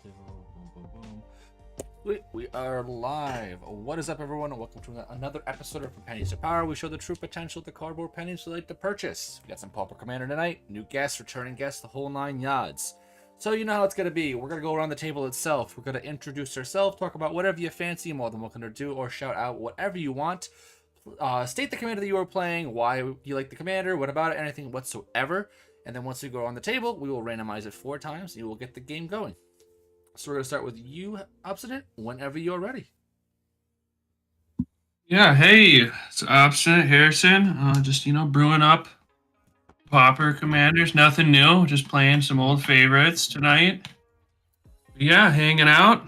Boom, boom, boom. We are live. What is up, everyone, and welcome to another episode of From Pennies to Power. We show the true potential of the cardboard pennies we like to purchase. We got some Pauper Commander tonight, new guests, returning guests, the whole 9 yards. So you know how it's going to be. We're going to go around the table itself. We're going to introduce ourselves, talk about whatever you fancy, more than welcome to do, or shout out whatever you want. State the commander that you are playing, why you like the commander, what about it, anything whatsoever. And then once we go on the table, we will randomize it 4 times, and you will get the game going. So we're going to start with you, Obstinate, whenever you're ready. Yeah, hey, it's Obstinate Harrison. Just, brewing up Pauper Commanders. Nothing new, just playing some old favorites tonight. Yeah, hanging out.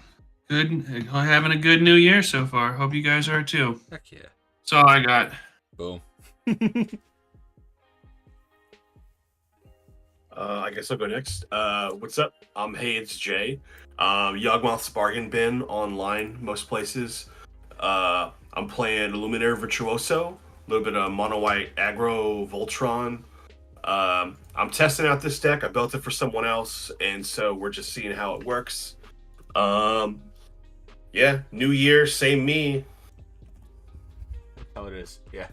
Good, having a good new year so far. Hope you guys are too. Heck yeah. That's all I got. Boom. I guess I'll go next. What's up? I'm Hey, it's Jay. Yawgmoth's Bargain Bin online, most places. I'm playing Luminaire Virtuoso, a little bit of Mono White Aggro Voltron. I'm testing out this deck. I built it for someone else, and so we're just seeing how it works. Yeah, new year, same me. How it is, yeah.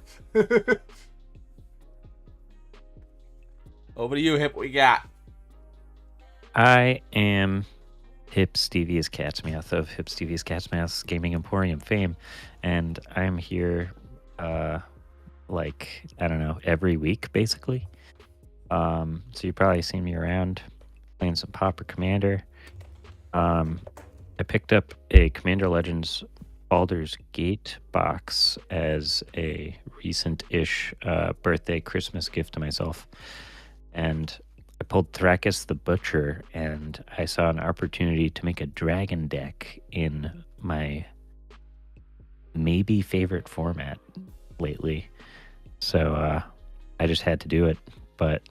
Over to you, Hip. What you got? I am Hip Stevie's Cat's Mouth of Hip Stevie's Cat's Mouth Gaming Emporium fame, and I'm here, every week basically. So you probably seen me around playing some Pauper Commander. I picked up a Commander Legends Baldur's Gate box as a recent-ish birthday Christmas gift to myself. And I pulled Thrakus the Butcher, and I saw an opportunity to make a dragon deck in my maybe favorite format lately. So I just had to do it, but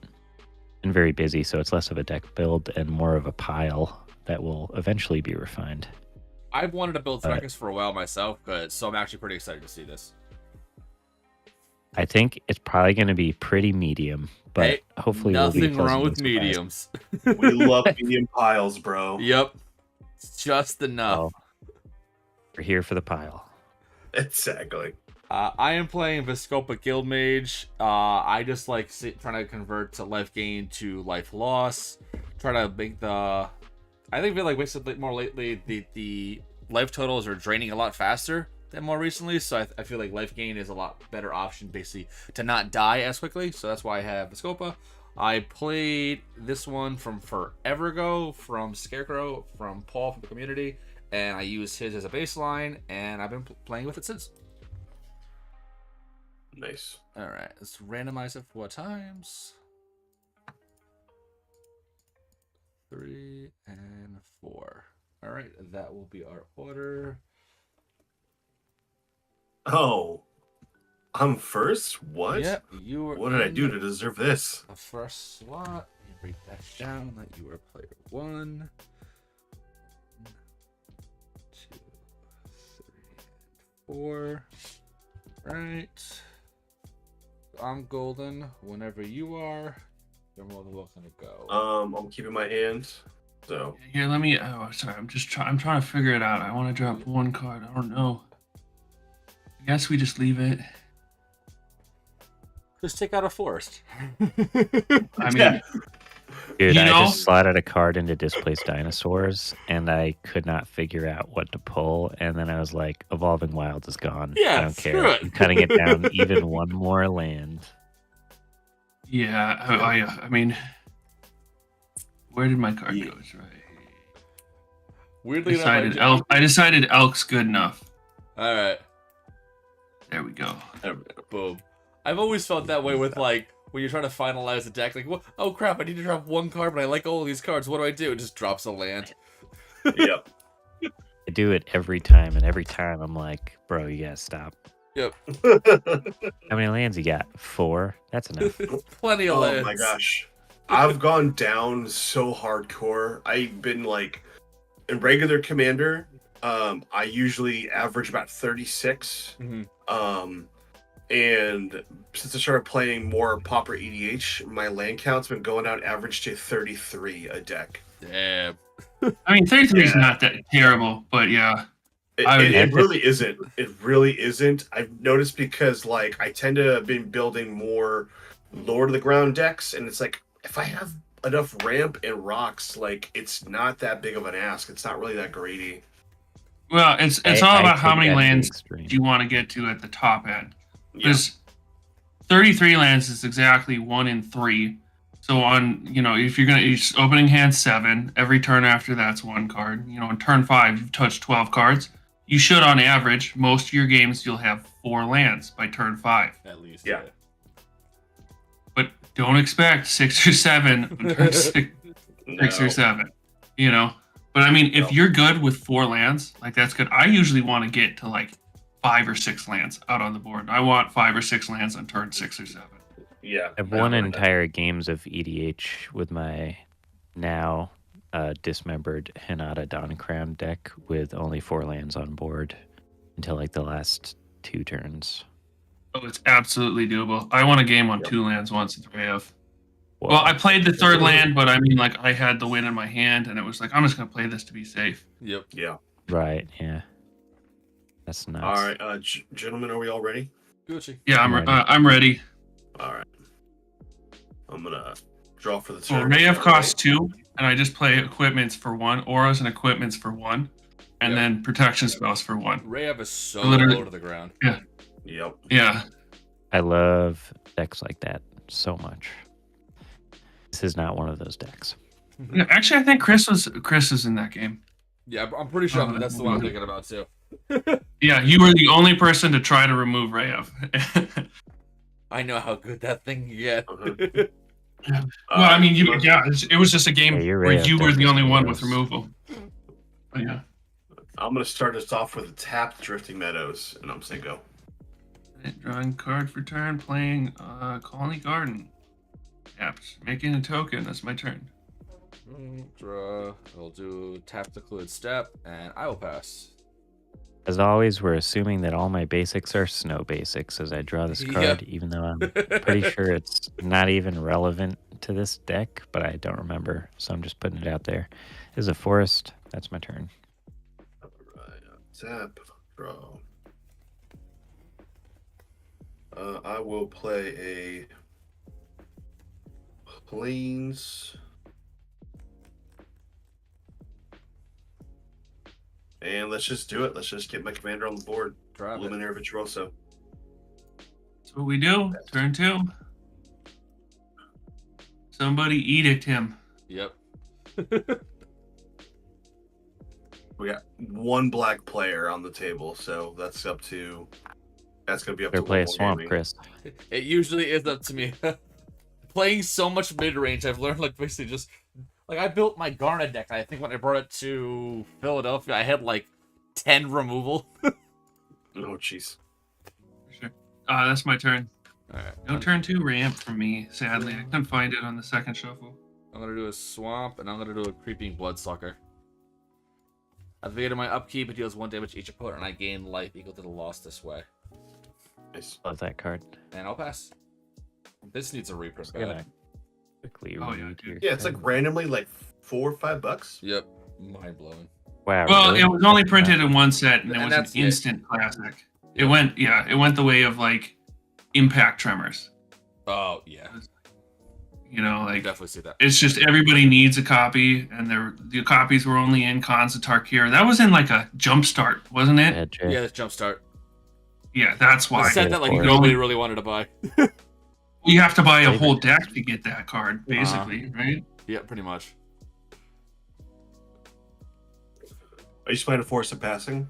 been very busy, so it's less of a deck build and more of a pile that will eventually be refined. I've wanted to build Thrakus for a while myself, so I'm actually pretty excited to see this. I think it's probably going to be pretty medium, but hey, hopefully nothing wrong with mediums. We love medium piles, bro. Yep, just enough. Oh, we're here for the pile. Exactly. I am playing Viscopa Guildmage. I just like trying to convert to life gain to life loss. Try to make the... I feel like basically more lately the life totals are draining a lot faster than more recently, so I feel like life gain is a lot better option basically to not die as quickly, so that's why I have Viscopa. I played this one from forever ago, from Scarecrow, from Paul from the community, and I used his as a baseline, and I've been playing with it since. Nice. Alright, let's randomize it 4 times. 3 and 4. Alright, that will be our order. Oh, I'm first? What? Yep, you were. What did I do to deserve this? The first slot. You break that down that you were player 1. 2, 3, and 4. Right. I'm golden. Whenever you are, you're more than welcome to go. I'm keeping my hand. So Here, let me. Oh, sorry. I'm trying to figure it out. I want to drop one card. I don't know. I guess we just leave it. Just take out a forest. I mean, Dude, You I know- just slotted a card into Displaced Dinosaurs, and I could not figure out what to pull, and then I was like, Evolving Wilds is gone. Yeah, I don't screw care. it. I'm cutting it down even one more land. yeah. I mean, where did my card go? It's right. Weirdly enough, I decided elk's good enough. All right. There we go. Boom. I've always felt that way with, like, when you're trying to finalize a deck. Like, oh crap, I need to drop 1 card, but I like all of these cards. What do I do? It just drops a land. yep. I do it every time, and every time I'm like, bro, you gotta stop. Yep. How many lands you got? 4? That's enough. Plenty of Oh lands. my gosh. I've gone down so hardcore. I've been like in regular commander, I usually average about 36. Mm-hmm. And since I started playing more Pauper EDH, my land count's been going out average to 33 a deck. Damn. I mean, 33 is Yeah. not that terrible, but yeah. It really isn't. It really isn't. I've noticed because like I tend to have been building more lower to the ground decks, and it's like if I have enough ramp and rocks, like it's not that big of an ask. It's not really that greedy. Well, it's I- all I about how take many that to the lands extreme. do you want to get to at the top end. Yeah. Because 33 lands is exactly 1 in 3. So on, if you're gonna opening hand 7, every turn after that's 1 card. On turn 5, you've touched 12 cards. You should, on average, most of your games you'll have 4 lands by turn 5. At least. Yeah. But don't expect 6 or 7 on turn 6 or No. 7. But I mean, if No. you're good with 4 lands, like that's good. I usually want to get to like 5 or 6 lands out on the board. I want 5 or 6 lands on turn 6 or 7. Yeah. I've won entire games of EDH with my now dismembered Hinata Dawn Crown deck with only 4 lands on board until like the last 2 turns. Oh, it's absolutely doable. I won a game on Yep. 2 lands once at 3F. Whoa. Well, I played the 3rd land, but I mean, like, I had the win in my hand, and it was like, I'm just going to play this to be safe. Yep. Yeah. Right, yeah. That's nuts. All right, gentlemen, are we all ready? Gucci. Yeah, I'm ready. I'm ready. All right. I'm gonna draw for the So turn. Ray of costs 2, and I just play equipments for 1, auras and equipments for 1, and Yeah. then protection spells for 1. Rayab is so Literally- low to the ground. Yep. Yeah. I love decks like that so much. This is not one of those decks. Yeah, actually, I think Chris was in that game. Yeah, I'm pretty sure that's the one I'm thinking about too. Yeah, you were the only person to try to remove Rayev. I know how good that thing get. Uh-huh. Well, I mean, it was just a game Yeah, you're where right, you were the definitely only one was. with removal. But yeah. I'm gonna start us off with a tapped Drifting Meadows, and I'm saying go. Drawing card for turn, playing Colony Garden. Yep, making a token. That's my turn. Draw. I'll do tap the clued step, and I will pass. As always, we're assuming that all my basics are snow basics as I draw this Yeah. card, even though I'm pretty sure it's not even relevant to this deck, but I don't remember, so I'm just putting it out there. This is a forest. That's my turn. Alright, tap, draw. I will play a Plains. And let's just do it. Let's just get my commander on the board. Drop it. Luminaire Virtuoso. That's what we do. Turn 2. Somebody edict him. Yep. We got one black player on the table, so that's up to. That's gonna be up Better to play a Level swamp, Gaming. Chris. It usually is up to me. Playing so much mid range, I've learned like basically just like I built my Garnet deck. I think when I brought it to Philadelphia, I had like 10 removal. Oh jeez. Sure. That's my turn. All right. No turn 2 ramp for me, sadly. I couldn't find it on the second shuffle. I'm gonna do a swamp, and I'm gonna do a creeping bloodsucker. At the beginning of my upkeep, it deals 1 damage to each opponent, and I gain life equal to the loss this way. Nice. Love that card. And I'll pass. This needs a reprint. I'm gonna quickly Oh, yeah, read dude. your Yeah, it's like thing. randomly like $4 or $5. Yep. Mind blowing. Wow. Well, really? it was only printed in one set, and it And was an that's it. instant classic. It Yeah. went the way of like Impact Tremors. Oh yeah, I Like definitely see that. it's just everybody needs a copy, and the copies were only in Khans of Tarkir. That was in like a Jumpstart, wasn't it? Yeah, Jay. Yeah, this jumpstart. Yeah, that's The why. set that like for it. nobody really wanted to buy. You have to buy a Flavor whole deck to get that card, basically, right? Yeah, pretty much. Are you just playing a Force of Passing?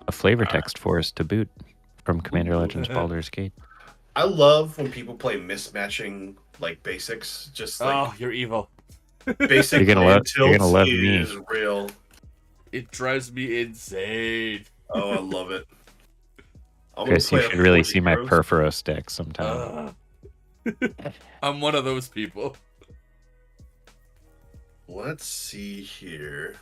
A flavor text for us to boot from Commander Legends Baldur's Gate. I love when people play mismatching like basics. Just like Oh, you're evil. basic You're gonna land you're gonna tilts love me. is real. It drives me insane. Oh, I love it. I'm gonna Chris, you play a should really 40 see my heroes. Perforos deck sometime. I'm one of those people. Let's see here.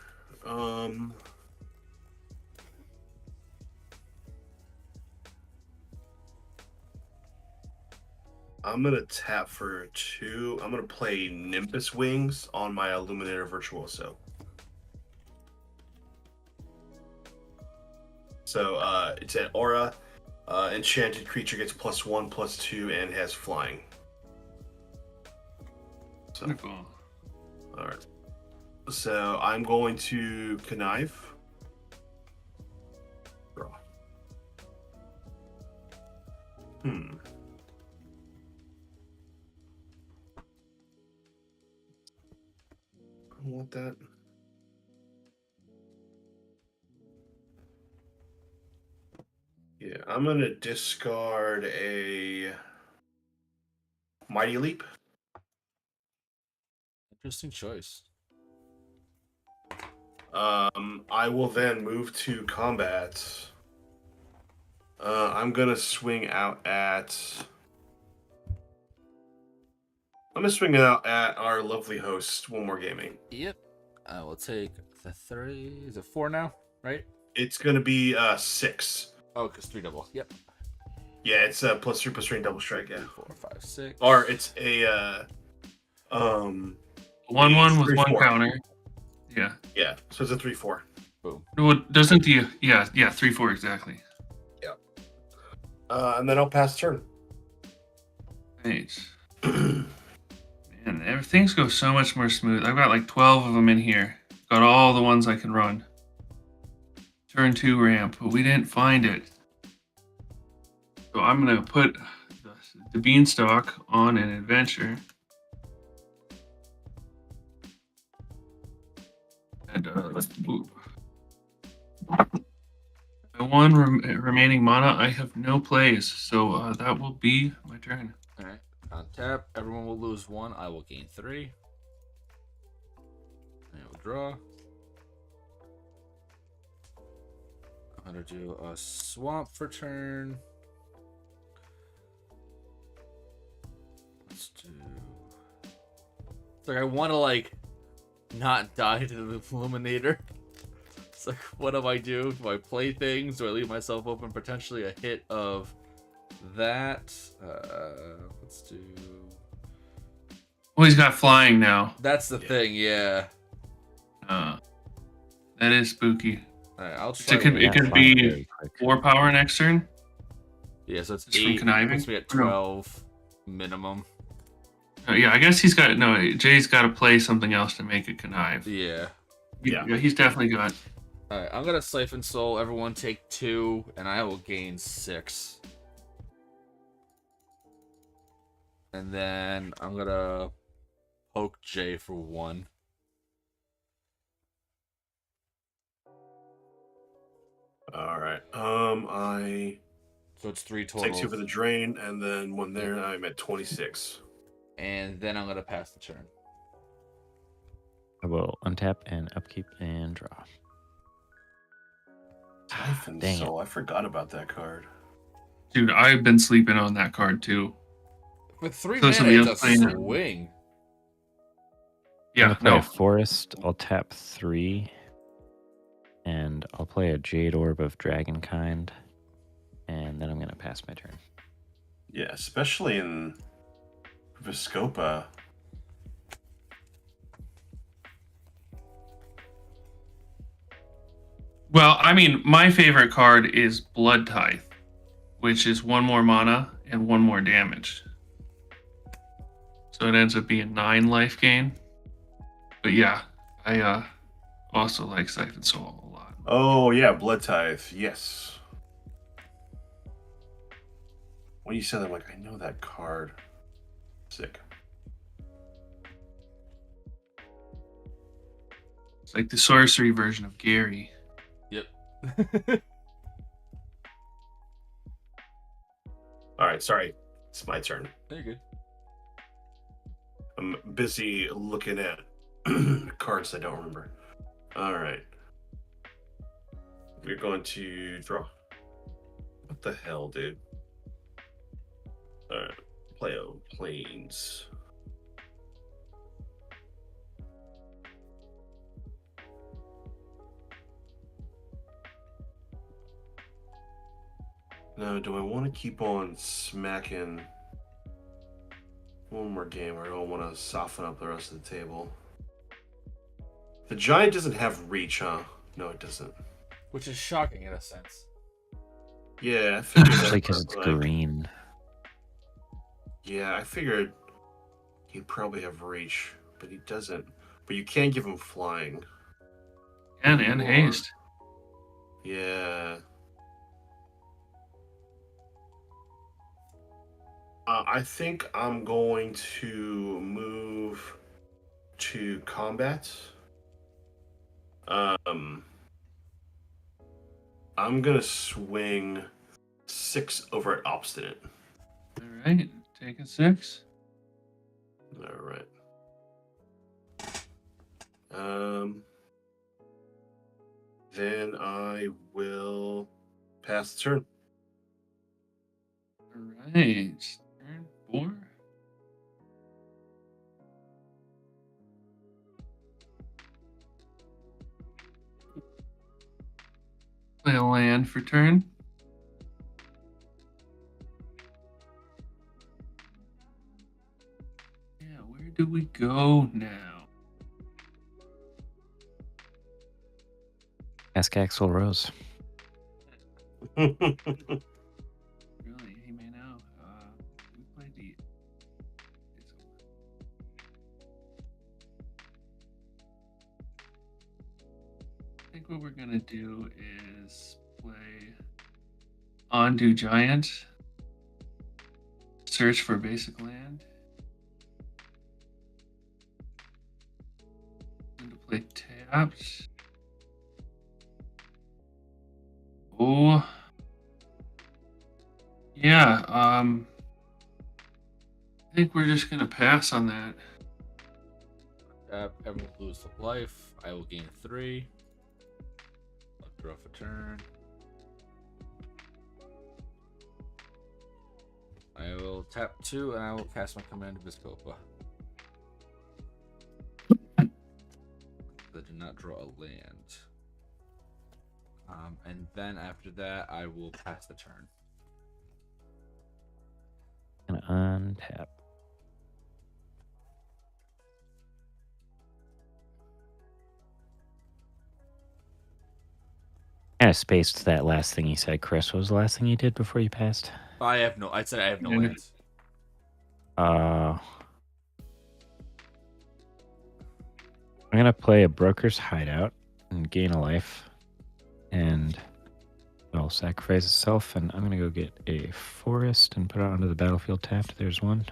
I'm gonna tap for 2. I'm gonna play Nimbus Wings on my Illuminator Virtuoso. So it's an aura. Enchanted creature gets +1/+2 and has flying. So, Wonderful. all right. So I'm going to connive. Draw. I don't want that. Yeah, I'm gonna discard a Mighty Leap. Interesting choice. I will then move to combat. I'm gonna swing out at. I'm gonna swing out at our lovely host, One More Gaming. Yep. I will take the 3. Is it 4 now? Right? It's gonna be 6. Oh, because 3 double. Yep. Yeah, it's +3/+3 and double strike. Yeah, 4, 5, 6. or it's a 1/1 with 1 3/4. counter. Yeah. Yeah, so it's a 3/4. Boom. No, doesn't the 3/4 exactly. And then I'll pass turn. Nice. Man, things go so much more smooth. I've got like 12 of them in here. Got all the ones I can run. Turn 2 ramp, but we didn't find it. So I'm gonna put the beanstalk on an adventure. And let's move. My 1 remaining mana, I have no plays, so that will be my turn. All right. On tap, everyone will lose 1. I will gain 3. I will draw. I'm gonna do a swamp for turn. Let's do. It's like I want to not die to the Illuminator. It's like, what do I do? Do I play things? Do I leave myself open potentially a hit of that? Let's do. Well, he's got flying now. That's the thing, yeah. That is spooky. All right, I'll try. It could Yeah, flying be very quick. 4 power next turn. Yeah, so it's Just from 8. conniving? Puts me at 12 minimum. Yeah, I guess he's got Jay's got to play something else to make it connive. Yeah. Yeah. He's definitely got. All right, I'm gonna Siphon Soul. Everyone take 2, and I will gain 6. And then I'm gonna poke Jay for 1. All right. I So it's 3 total. take 2 for the drain, and then 1 there. I'm at 26. And then I'm gonna pass the turn. I will untap and upkeep and draw. Siphon Dang it. Soul. I forgot about that card. Dude, I've been sleeping on that card too. With 3 So mana, somebody it's else a playing it. swing. I'm Yeah, gonna play no. a forest. I'll tap 3. And I'll play a Jade Orb of Dragonkind. And then I'm gonna pass my turn. Yeah, especially in Viscopa. Well, I mean, my favorite card is Blood Tithe, which is 1 more mana and 1 more damage. So it ends up being 9 life gain. But yeah, I also like Siphon Soul a lot. Oh, yeah, Blood Tithe. Yes. When you said that, I'm like, I know that card. Sick. It's like the sorcery version of Gary. Yep. All right, sorry. It's my turn. Very good. I'm busy looking at cards I don't remember. All right. We're going to draw. What the hell, dude? All right. Play-o Plains. Now, do I want to keep on smacking One more game. I don't want to soften up the rest of the table. The giant doesn't have reach, huh? No, it doesn't. Which is shocking in a sense. Yeah, I figured that. Especially because it's like, green. Yeah, I figured he'd probably have reach, but he doesn't. But you can give him flying. And haste. Yeah. I think I'm going to move to combat. I'm gonna swing 6 over at obstinate. All right, take a 6. All right. Then I will pass the turn. All right, turn 4. Play a land for turn. Yeah, where do we go now? Ask Axel Rose. Really, he may know. We play D. I think what we're gonna do is play Undo Giant. Search for basic land. And to play tapped. Oh. Yeah, I think we're just gonna pass on that. Everyone will lose life. I will gain 3. I'll draw for turn. I will tap 2 and I will cast my Commander Viscopa. I did not draw a land. And then after that, I will pass the turn. And untap. Kind of spaced that last thing you said, Chris. What was the last thing you did before you passed? I said I have no Yeah. lands. I'm gonna play a Broker's Hideout and gain a life, and it'll sacrifice itself. And I'm gonna go get a forest and put it onto the battlefield tapped. There's one.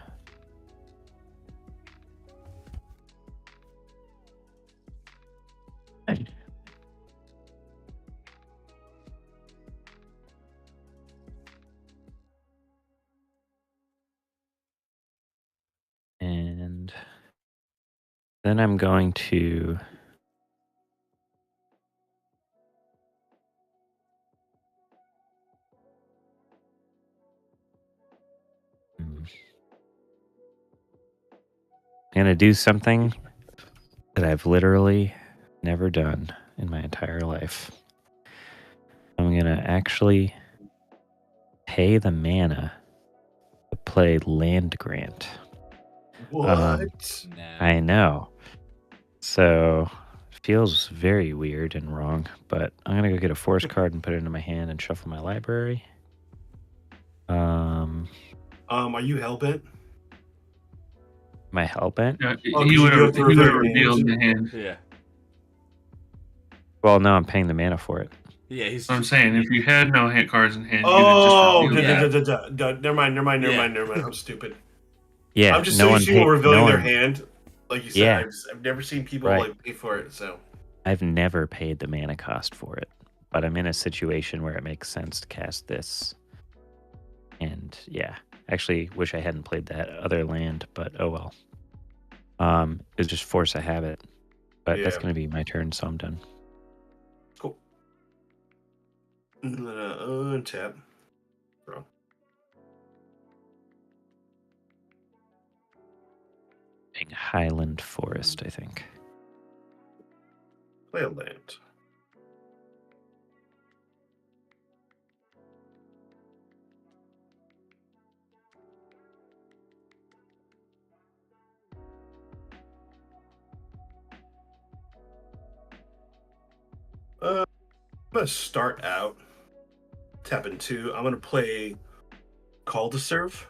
And then I'm going to do something that I've literally never done in my entire life. I'm gonna actually pay the mana to play Land Grant. What? Nah. I know. So feels very weird and wrong, but I'm gonna go get a forest card and put it into my hand and shuffle my library. Are you hellbent? My Hellbent? Yeah, Oh, 'cause he you would do have have to reveal your revealed hand. the hand. Yeah. Well, no, I'm paying the mana for it. Yeah, he's. So I'm saying, if you had no hit cards in hand, Oh, you'd have just Yeah. revealed it. never mind. Yeah. I'm stupid. Yeah, I'm just no so one used to people paid. revealing No their one. hand. Like you said, Yeah. I've never seen people Right. like pay for it. So I've never paid the mana cost for it, but I'm in a situation where it makes sense to cast this. And yeah, actually wish I hadn't played that other land, but oh well. It was just force a habit. But that's Yeah. gonna be my turn, so I'm done. cool. And then untap. Bro. Highland Forest, I think. Play a land. I'm gonna start out tapping 2. I'm gonna play Call to Serve.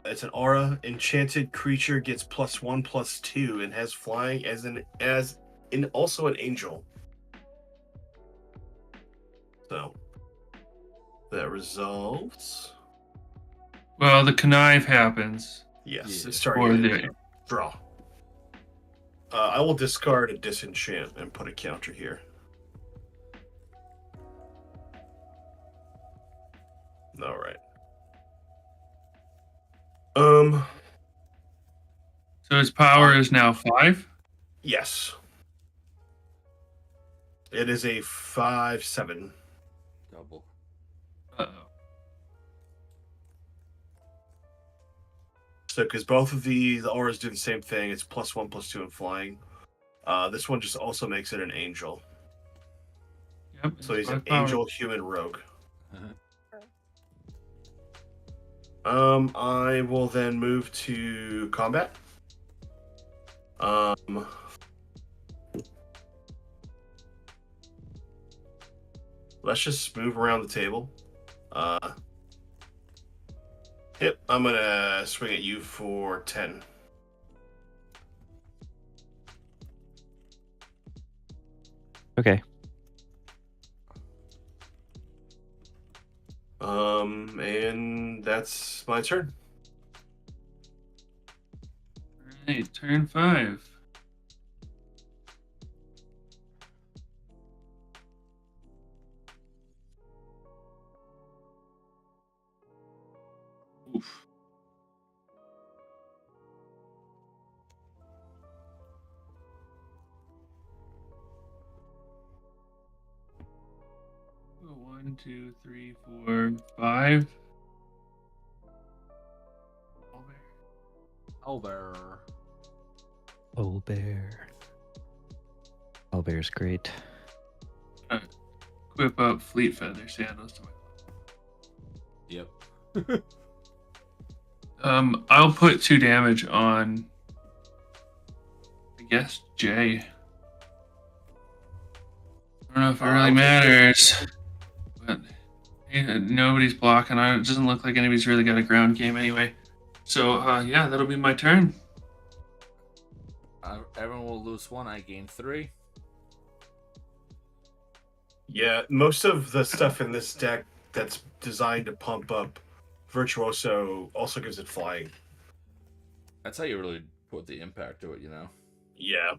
It's an aura. Enchanted creature gets +1/+2 and has flying as in also an angel. So that resolves. Well, the connive happens. Yes, Yeah. it's For targeted. the Draw. I will discard a disenchant and put a counter here. All right. so his power is now 5. Yes. It is a 5/7. Double. Uh-oh. So, because both of the auras do the same thing, it's +1/+2 in flying. This one just also makes it an angel. Yep. So it's he's an 5 power. angel human rogue. Uh-huh. I will then move to combat. Let's just move around the table. Yep, I'm gonna swing at you for 10. Okay. And that's my turn. Alright, turn 5. Oof. One, two, three, 4, 5. Over. Owlbear. Owlbear's great. Equip up Fleet Feather sandals to my Yep. I'll put 2 damage on, I guess, Jay. I don't know if it really matters, but nobody's blocking. It doesn't look like anybody's really got a ground game anyway. So, yeah, that'll be my turn. Everyone will lose 1. I gain 3. Yeah, most of the stuff in this deck that's designed to pump up Virtuoso also gives it flying. That's how you really put the impact to it, you know. Yeah.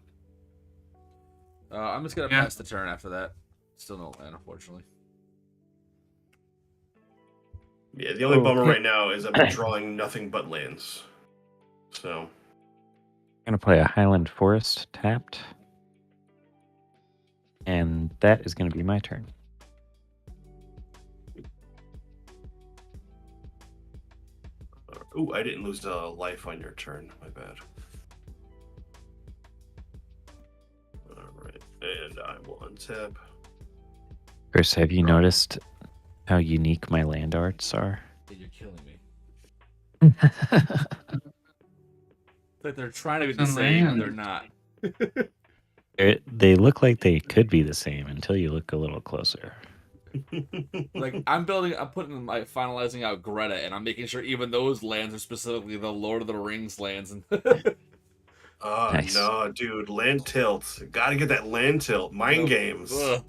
I'm just gonna pass the turn after that. Still no land, unfortunately. Yeah, the only bummer Okay. right now is I'm drawing nothing but lands. So. I'm going to play a Highland Forest tapped. And that is going to be my turn. Ooh, I didn't lose a life on your turn. My bad. Alright, and I will untap. Chris, have you noticed how unique my land arts are? You're killing me. Like they're trying to be the same, and they're not. They look like they could be the same until you look a little closer. Like I'm finalizing out Greta, and I'm making sure even those lands are specifically the Lord of the Rings lands. And Oh, Nice. no, dude. Land tilt. Gotta get that land tilt. Mind games. Ugh,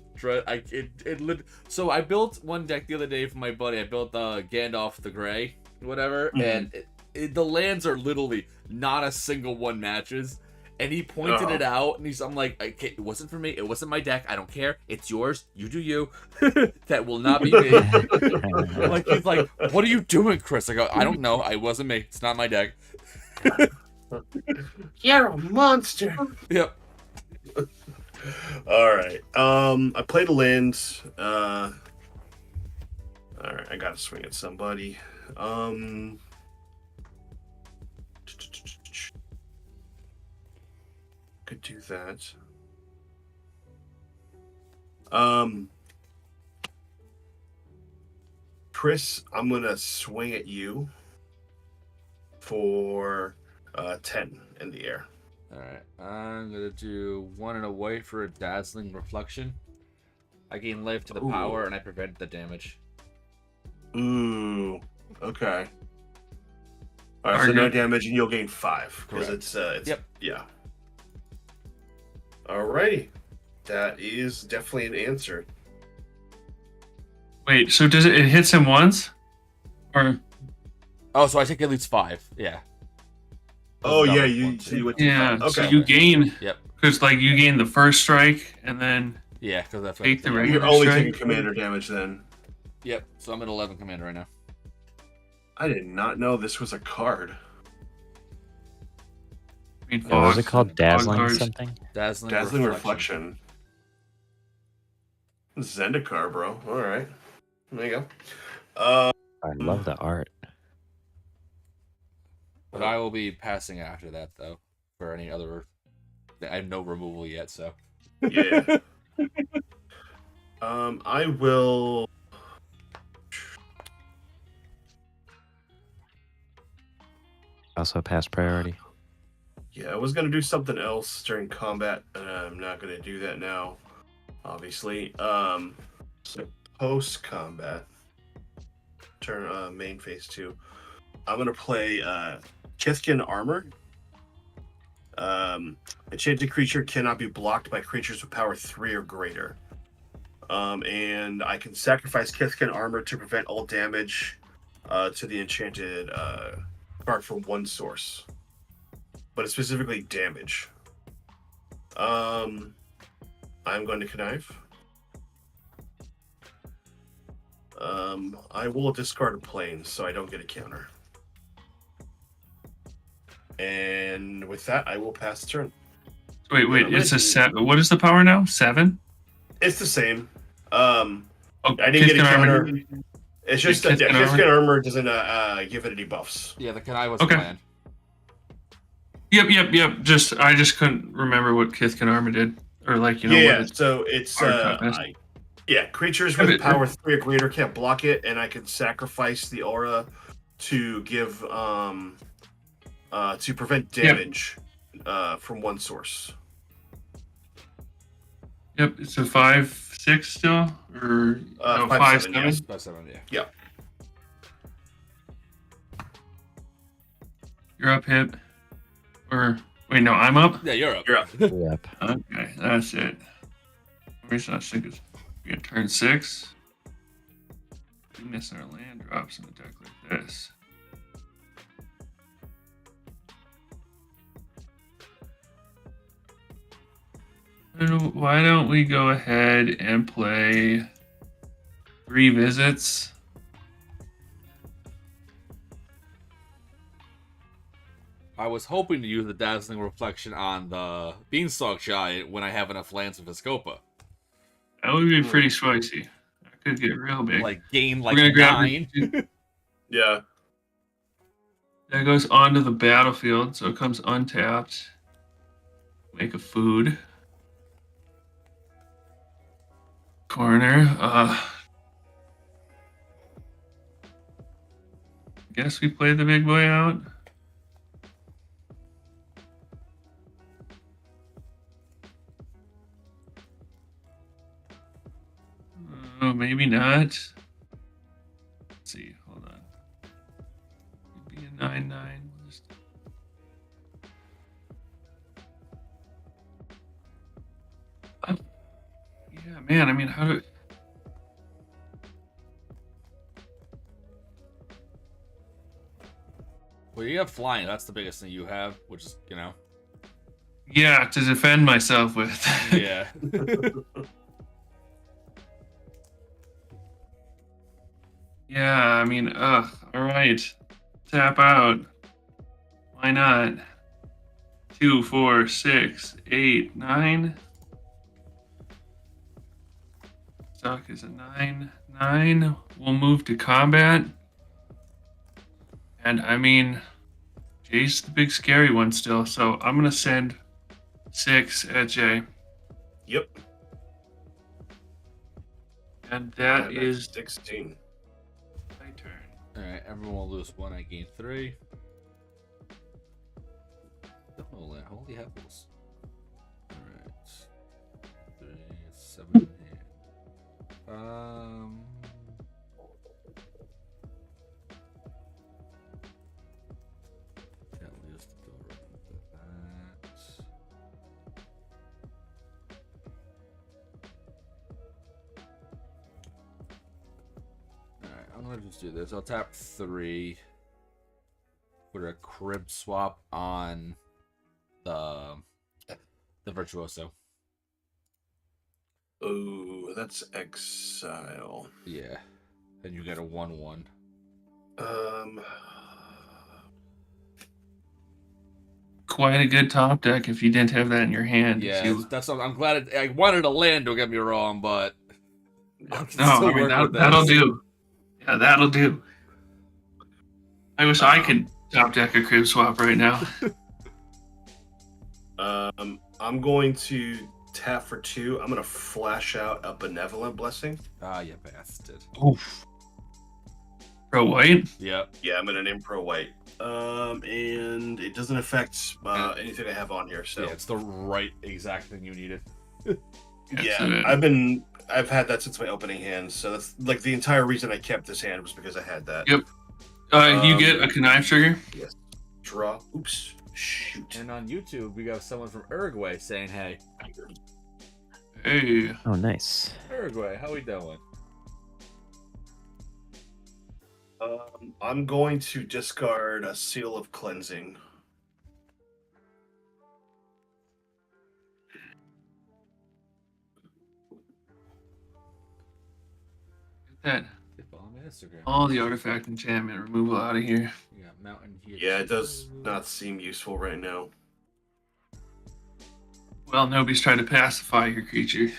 so I built one deck the other day for my buddy. I built Gandalf the Grey, whatever, and the lands are literally not a single one matches. And he pointed it out, and I'm like, okay, it wasn't for me. It wasn't my deck. I don't care. It's yours. You do you. That will not be me. Like he's like, what are you doing, Chris? I go, I don't know. I wasn't me. It's not my deck. You're a monster. Yep. All right. I played a land. All right. I gotta swing at somebody. Could do that. Chris, I'm gonna swing at you for 10 in the air. Alright, I'm gonna do 1 and a white for a dazzling reflection. I gain life to the Ooh. power and I prevent the damage. Ooh. Okay. All right, so no damage and you'll gain 5 because it's Yep. Yeah. Alrighty, that is definitely an answer. Wait, so does it hits him once? Or Oh, so I take at least 5. Yeah. Oh Double yeah, you one, so you two. went to yeah, 5. so Okay. you gain Yep. because like you gain the first strike and then Yeah, because that's Take the what regular- You're only strike? taking commander damage then. Yep. So I'm at 11 commander right now. I did not know this was a card. I mean, What was it Fox called? and Dazzling Foghorns. something? Dazzling reflection. Zendikar, bro. All right, there you go. I love the art. But I will be passing after that though. For any other, I have no removal yet, so. Yeah. I will. Also pass priority. Yeah, I was gonna do something else during combat, and I'm not gonna do that now. Obviously. So post combat, turn main phase 2. I'm gonna play Kithkin Armor. Enchanted creature cannot be blocked by creatures with power 3 or greater. And I can sacrifice Kithkin Armor to prevent all damage to the enchanted card from one source. But it's specifically damage. I'm going to connive. I will discard a plane so I don't get a counter. And with that, I will pass the turn. Wait, it's a 7. What is the power now? 7? It's the same. Oh, I didn't get a Kithkin counter. Armor. It's just that Kithkin Kithkin Armor doesn't give it any buffs. Yeah, the Kanai was Okay. the land. Yep. I just couldn't remember what Kithkin Armor did, or like what Yeah, it's. so it's hard to miss. creatures Yeah, with but- power 3 or greater can't block it, and I can sacrifice the aura to give to prevent damage from one source. Yep, it's a 5/6 still, or no, 5/7, 5/7. yes. That's 7, yeah. Yeah. You're up, hit. Or wait, no, I'm up. Yeah, you're up. You're up. Yep. Okay, that's it. The reason I think it's gonna turn 6. We miss our land drops in a deck like this. Why don't we go ahead and play 3 visits? I was hoping to use the dazzling reflection on the beanstalk giant when I have enough lands of Viscopa. That would be pretty spicy. That could get real big. Like gain We're like gonna grab 9. Yeah. That goes onto the battlefield, so it comes untapped. Make a food. Corner. Guess we play the big boy out. Oh, maybe not. Let's see. Hold on. Maybe a 9/9. We'll just- Yeah, man. I mean, how do? Well, you have flying. That's the biggest thing you have, which is, Yeah, to defend myself with. yeah. Yeah, I mean, all right. Tap out. Why not? 2, 4, 6, 8, 9. Stock is a 9, 9. We'll move to combat. And I mean, Jay's the big scary one still, so I'm gonna send 6 at Jay. Yep. And that And is that's 16. my turn. Alright, everyone will lose 1. I gain 3. Oh, holy heavens. Alright. 3, 7, 8. That leaves the door open for that. Alright, I'm gonna just do this. I'll tap 3. Put a crib swap on the Virtuoso. Oh, that's exile. Yeah. And you get a 1/1. Quite a good top deck if you didn't have that in your hand. Yeah, You... that's something. I'm glad I wanted a land, don't get me wrong, but I can No, still I mean work with that'll this. do. Yeah, that'll do. I wish I could top deck a crib swap right now. I'm going to tap for 2. I'm going to flash out a Benevolent Blessing. Ah, you bastard. Oof. Pro white? Yep. Yeah, I'm going to name Pro White. And it doesn't affect anything I have on here. So Yeah, it's the right exact thing you needed. yeah, I've had that since my opening hand. So that's like the entire reason I kept this hand was because I had that. Yep. You get a connive trigger? Yes. Draw. Oops. Shoot. And on YouTube, we got someone from Uruguay saying, "Hey, Hey. Oh, nice. Uruguay, how we doing?" I'm going to discard a Seal of Cleansing. Get that. Follow me on Instagram. All the artifact enchantment removal out of here. We got Mountain here. Yeah, it does not seem useful right now. Well, nobody's trying to pacify your creature.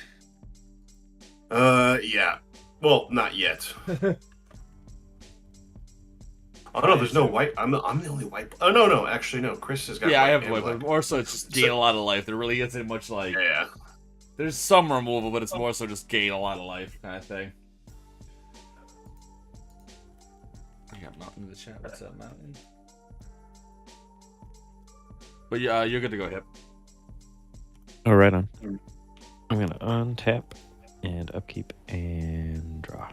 Yeah. Well, not yet. Oh no, there's no white. I'm the only white. Oh no, actually no. Chris has got. Yeah, I white have and white, black. but more so it's just gain a lot of life. There really isn't much like. Yeah. There's some removal, but it's more so just gain a lot of life kind of thing. I got Mountain in the chat. What's up, Mountain? But yeah, you're good to go, Hip. Oh, right on. I'm going to untap and upkeep and draw.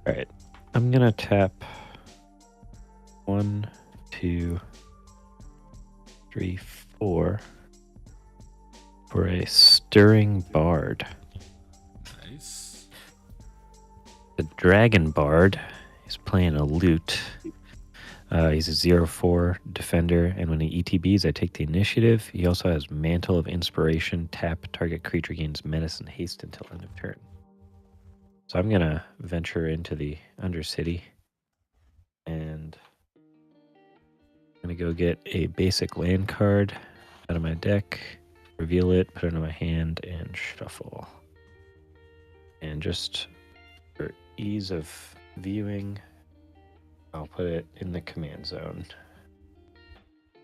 Alright. I'm going to tap 1, 2, 3, 4 for a Stirring Bard. Nice. The Dragon Bard is playing a loot. He's a 0/4 defender, and when he ETBs, I take the initiative. He also has Mantle of Inspiration. Tap, target creature gains menace and haste until end of turn. So I'm going to venture into the Undercity, and I'm going to go get a basic land card out of my deck, reveal it, put it in my hand, and shuffle. And just for ease of viewing, I'll put it in the command zone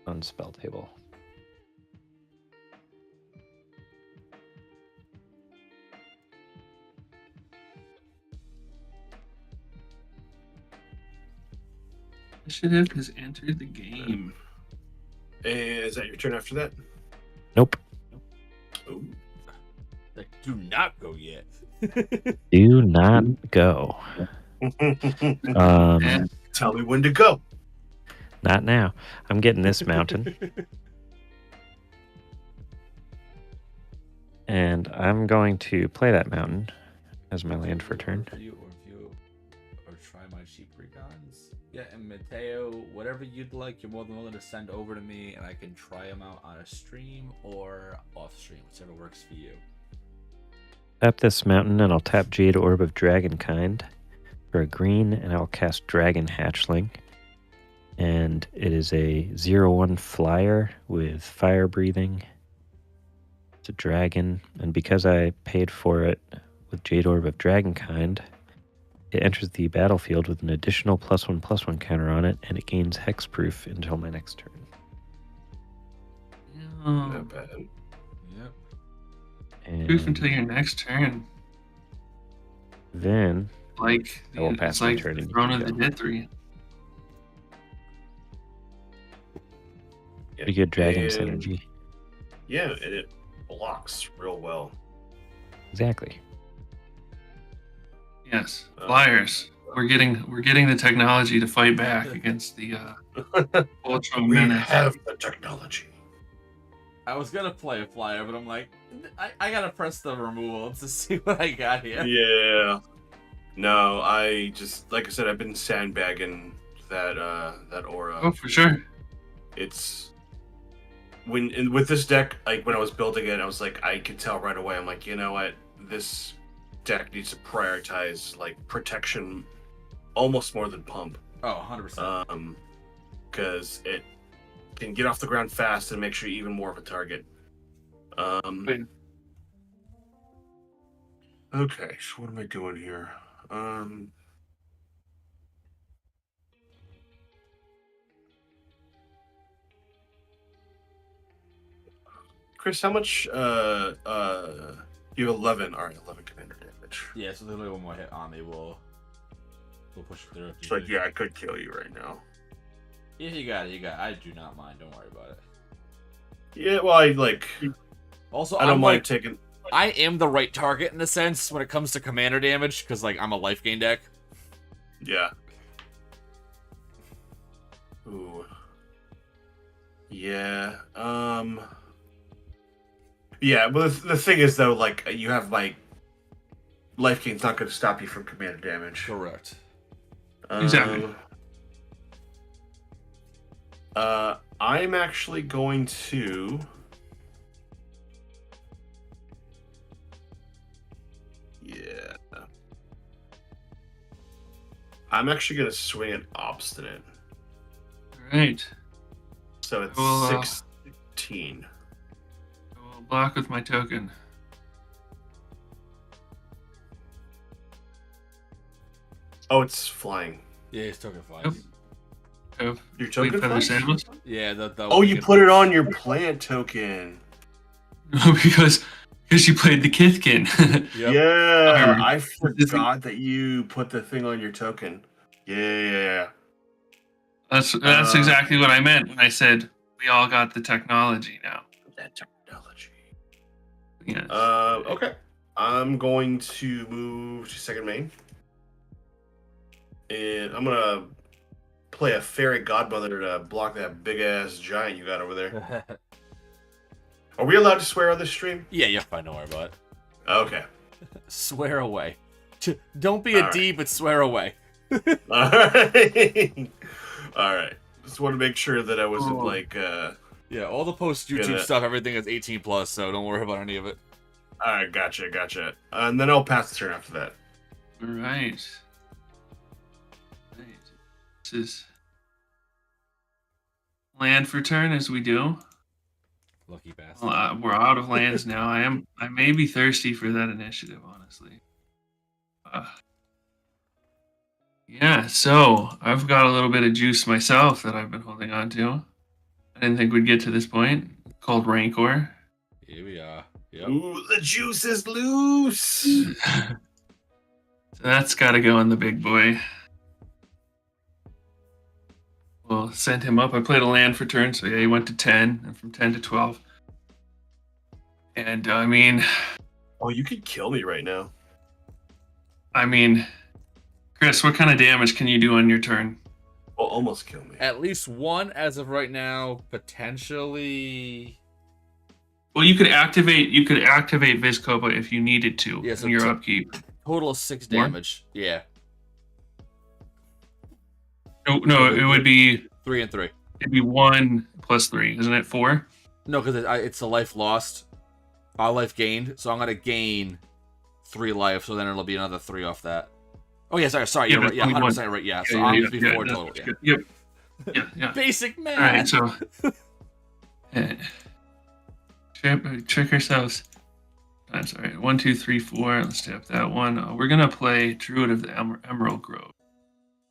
on spell table. Initiative has entered the game. And is that your turn after that? Nope. Ooh. Like, do not go yet. Do not go. Tell me when to go. Not now. I'm getting this mountain. And I'm going to play that mountain as my land for turn. View or try my sheep recons. Yeah, and Mateo, whatever you'd like, you're more than willing to send over to me, and I can try them out on a stream or off stream, whichever works for you. Tap this mountain, and I'll tap Jade Orb of Dragonkind for a green, and I'll cast Dragon Hatchling. And it is a 0/1 flyer with fire breathing. It's a dragon, and because I paid for it with Jade Orb of Dragonkind, it enters the battlefield with an additional +1/+1 counter on it, and it gains hexproof until my next turn. Not bad. Yep. And Proof until your next turn. Then Like I will pass it's my like turn the and you Throne can of the go. Dead 3. Pretty good dragon And- synergy. Yeah, and it blocks real well. Exactly. Yes, flyers. We're getting the technology to fight back against the Ultra We Menace. have the technology. I was gonna play a flyer, but I'm like, I gotta press the removal to see what I got here. Yeah. No, I just like I said, I've been sandbagging that aura. Oh, for sure. It's with this deck, like when I was building it, I was like, I could tell right away. I'm like, you know what, this deck needs to prioritize like protection almost more than pump. Oh, 100%. Because it can get off the ground fast and makes you even more of a target. Wait. Okay, so what am I doing here? Chris, how much you have 11. All right, 11 commander damage. Yeah, so literally one more hit on me will push it through. It's like, yeah, I could kill you right now. If you got it, you got it. I do not mind. Don't worry about it. Yeah, well, I like. Also, I don't I'm mind like, taking. I am the right target in a sense when it comes to commander damage, because like I'm a life gain deck. Yeah. Ooh. Yeah. Yeah, but the thing is though, like you have like life gain's not going to stop you from commander damage. Correct. Exactly. I'm actually going to. Yeah. I'm actually going to swing an obstinate. All right. So it's Well, 16. I will block with my token. Oh, it's flying. Yeah, it's token flies. Yep. Have Your Fleet token Feather flies? Sandals. Yeah, the Oh, you put it on your plant token. No, because you played the Kithkin. Yep. Yeah, Um, I forgot that you put the thing on your token. Yeah. That's Uh, exactly what I meant when I said we all got the technology now. That technology. Yes. Okay. I'm going to move to second main. And I'm gonna play a fairy godmother to block that big ass giant you got over there. Are we allowed to swear on this stream? Yeah, you're fine. Don't worry about it. Okay. Swear away. Don't be a All D, but swear away. Alright. Alright. Just want to make sure that I wasn't Oh. like Yeah, all the post YouTube Gonna- stuff, everything is 18 plus, so don't worry about any of it. alright, gotcha. And then I'll pass the turn after that. All right. This is land for turn as we do. Lucky bastard. Well, we're out of lands now. I may be thirsty for that initiative, honestly. Yeah, so I've got a little bit of juice myself that I've been holding on to. I didn't think we'd get to this point. Called Rancor. Here we are. Yep. Ooh, the juice is loose. So that's got to go on the big boy. We'll send him up. I played a land for turn, so yeah, he went to 10, and from 10 to 12. And I mean, Oh, you could kill me right now. Chris, what kind of damage can you do on your turn? Well, almost kill me. At least one as of right now, potentially. Well, you could activate Vizcopa if you needed to Yeah, so in your t- upkeep. Total of 6 More? damage. Yeah. No, it would be 3 and 3. it'd be 1 plus 3, isn't it? 4? No, because it's a life lost, a life gained. So I'm gonna gain 3 life, so then it'll be another 3 off that. Oh yeah, sorry, Yeah, you're but right. Yeah, only 100% right. Yeah, so I'll be 4 that's total. Yeah. good. Yep. Yeah. Basic All math. right, so trick ourselves. I'm sorry. 1, 2, 3, 4. Let's tap that one. We're gonna play Druid of the Emerald Grove.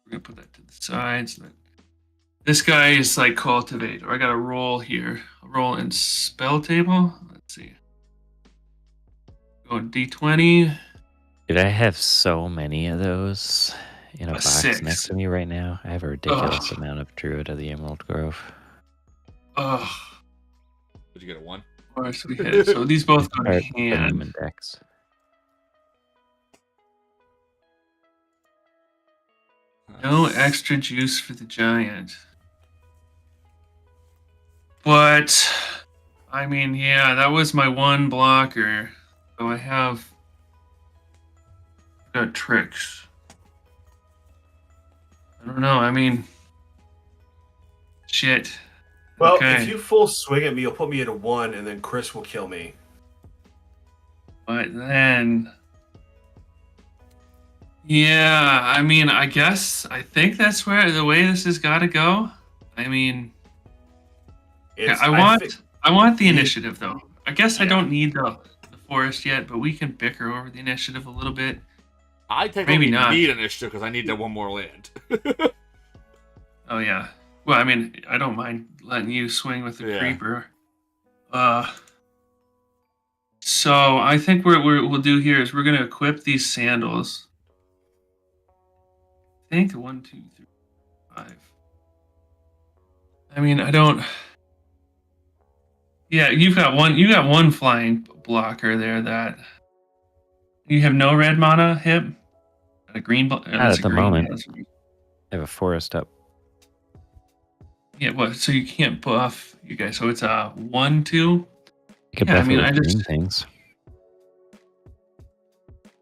We're gonna put that to the side so that this guy is like cultivate. Or I got a roll here. A roll in spell table. Let's see. Go D20. Dude, I have so many of those in a box 6. next to me right now. I have a ridiculous amount of Druid of the Emerald Grove. Ugh. Did you get a 1? Of course we hit. So these both go to Or putting them in hand. decks. No extra juice for the giant. But, I mean, yeah, that was my one blocker. So I have got tricks. I don't know. I mean, shit. Well, Okay. if you full swing at me, you'll put me at a 1, and then Chris will kill me. But then, yeah, I mean, I think that's where the way this has got to go. I mean, It's, I want the initiative though. I guess I Yeah. don't need the forest yet, but we can bicker over the initiative a little bit. I technically Maybe not. need initiative because I need that one more land. Oh yeah. Well, I mean, I don't mind letting you swing with the Yeah. creeper. So I think what we'll do here is we're gonna equip these sandals. I think 1, 2, 3, 5. I mean, I don't. Yeah, you got one flying blocker there that you have no red mana hip. A green. Not at the moment. I have a forest up. Yeah, what? So you can't buff you guys. So it's a 1, 2. You could Yeah, I buff mean, it with I green just- things.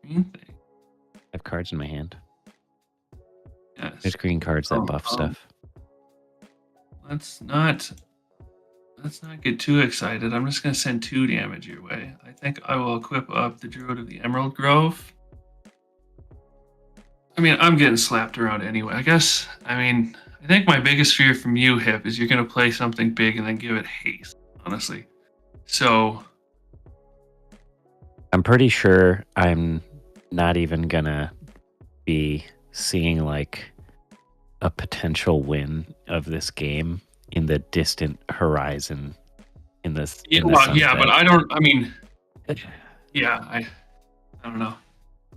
Green thing. I have cards in my hand. Yes. There's green cards that buff stuff. Let's not get too excited. I'm just gonna send 2 damage your way. I think I will equip up the Druid of the Emerald Grove. I mean, I'm getting slapped around anyway. I guess. I mean, I think my biggest fear from you, Hip, is you're gonna play something big and then give it haste. Honestly. So. I'm pretty sure I'm not even gonna be seeing like a potential win of this game in the distant horizon. In this, Yeah, in the well, yeah, sunset. but I don't. I mean, yeah, I don't know.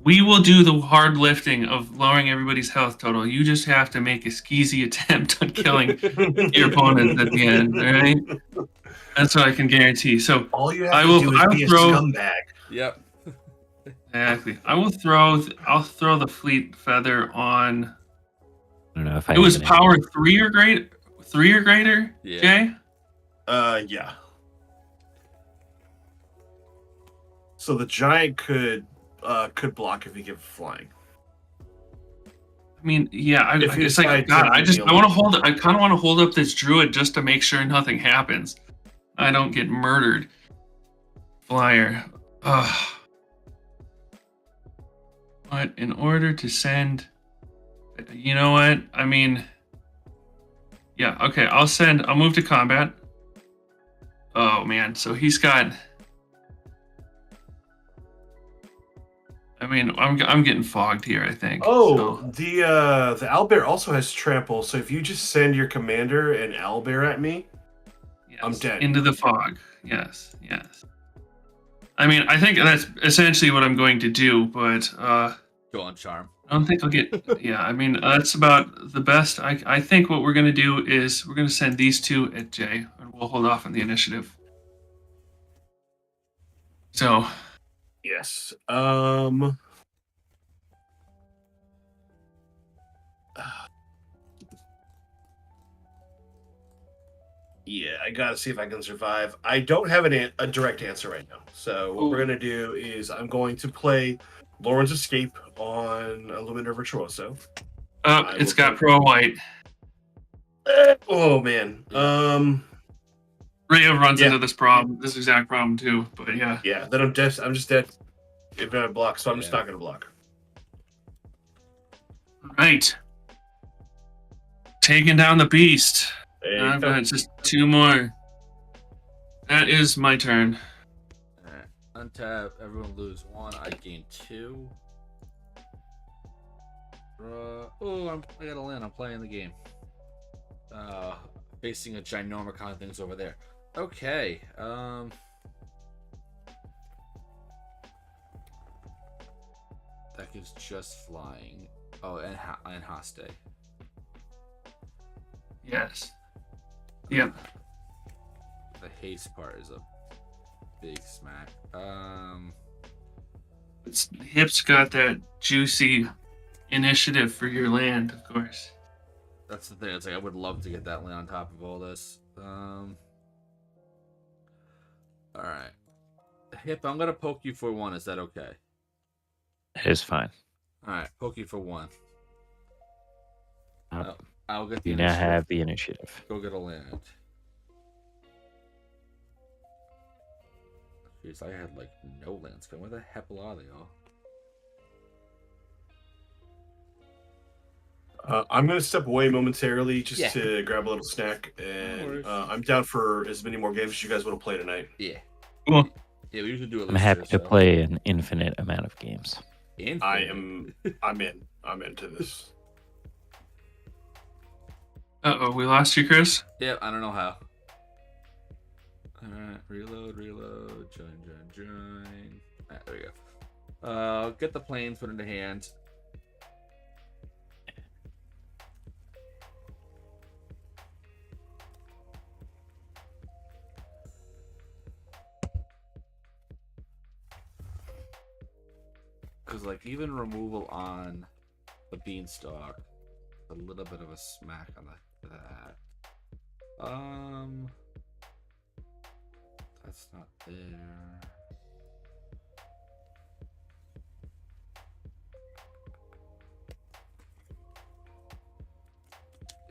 We will do the hard lifting of lowering everybody's health total. You just have to make a skeezy attempt on killing your opponent at the end. All right, that's what I can guarantee. So All you have I to will- do is I will be a throw- scumbag. Yep. exactly, I'll throw the fleet feather on. I don't know if I It was even power 3 or greater. Yeah. Jay. Yeah. So the giant could block if he gives flying. I mean, yeah, If you it's like, decide God, to I deal want to with- hold it. I kind of want to hold up this druid just to make sure nothing happens. I don't get murdered. Flyer. Ugh. But in order to send, you know what? I mean, yeah, okay. I'll move to combat. Oh man, so he's got. I mean, I'm getting fogged here, I think. Oh, So, the owlbear also has trample. So if you just send your commander and owlbear at me, yes, I'm dead. Into the fog. Yes, yes. I mean, I think that's essentially what I'm going to do, but Go on, Charm. I don't think I'll get. Yeah, I mean, that's about the best. I think what we're going to do is we're going to send these 2 at J, and we'll hold off on the initiative. So, yes. Yeah, I gotta see if I can survive. I don't have a direct answer right now. So what we're gonna do is I'm going to play Lauren's Escape on Illuminator Virtuoso. it's got pro white. Oh man. Rio runs Yeah. into this exact problem too. But yeah, Yeah. Then I'm dead. I'm just dead. If I block, so I'm just Yeah. not gonna block. right. Taking down the beast. There you I've go. got just 2 more. That is my turn. Alright. Untap. Everyone lose 1. I gain 2. I got a land. I'm playing the game. Facing a ginormous kind of things over there. Okay. deck is just flying. Oh, and Haste. Yes. Yep. The haste part is a big smack. Hip's got that juicy initiative for your land, of course. That's the thing. It's like I would love to get that land on top of all this. All right, Hip. I'm gonna poke you for 1. Is that okay? It is fine. All right, poke you for 1. Yep. I'll get the You now initiative. have the initiative. Go get a land. Jeez, I had like no lands. Where the heck are they all? I'm going to step away momentarily just Yeah. to grab a little snack, No and worries. I'm down for as many more games as you guys want to play tonight. Yeah. Cool. Yeah, we usually do it. I'm happy to play an infinite amount of games. I'm into this. Uh-oh, we lost you, Chris? Yeah, I don't know how. Alright, reload, join. Alright, there we go. Get the planes, put into hand. Because, like, even removal on the beanstalk, a little bit of a smack on that. That's not there.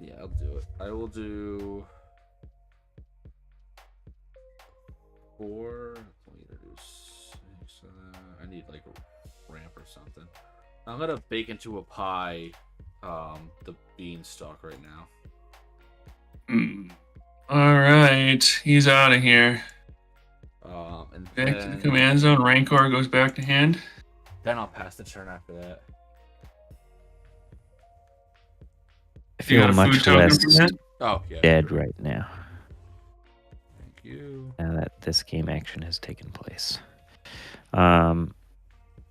Yeah, I'll do it. I will do 4. Let me do 6. I need like a ramp or something. I'm gonna bake into a pie the beanstalk right now. All right, he's out of here. And Back to the command zone. Rancor goes back to hand. Then I'll pass the turn after that. I You got feel a food much token less from that? Oh yeah. dead right now. Thank you. Now that this game action has taken place. I'm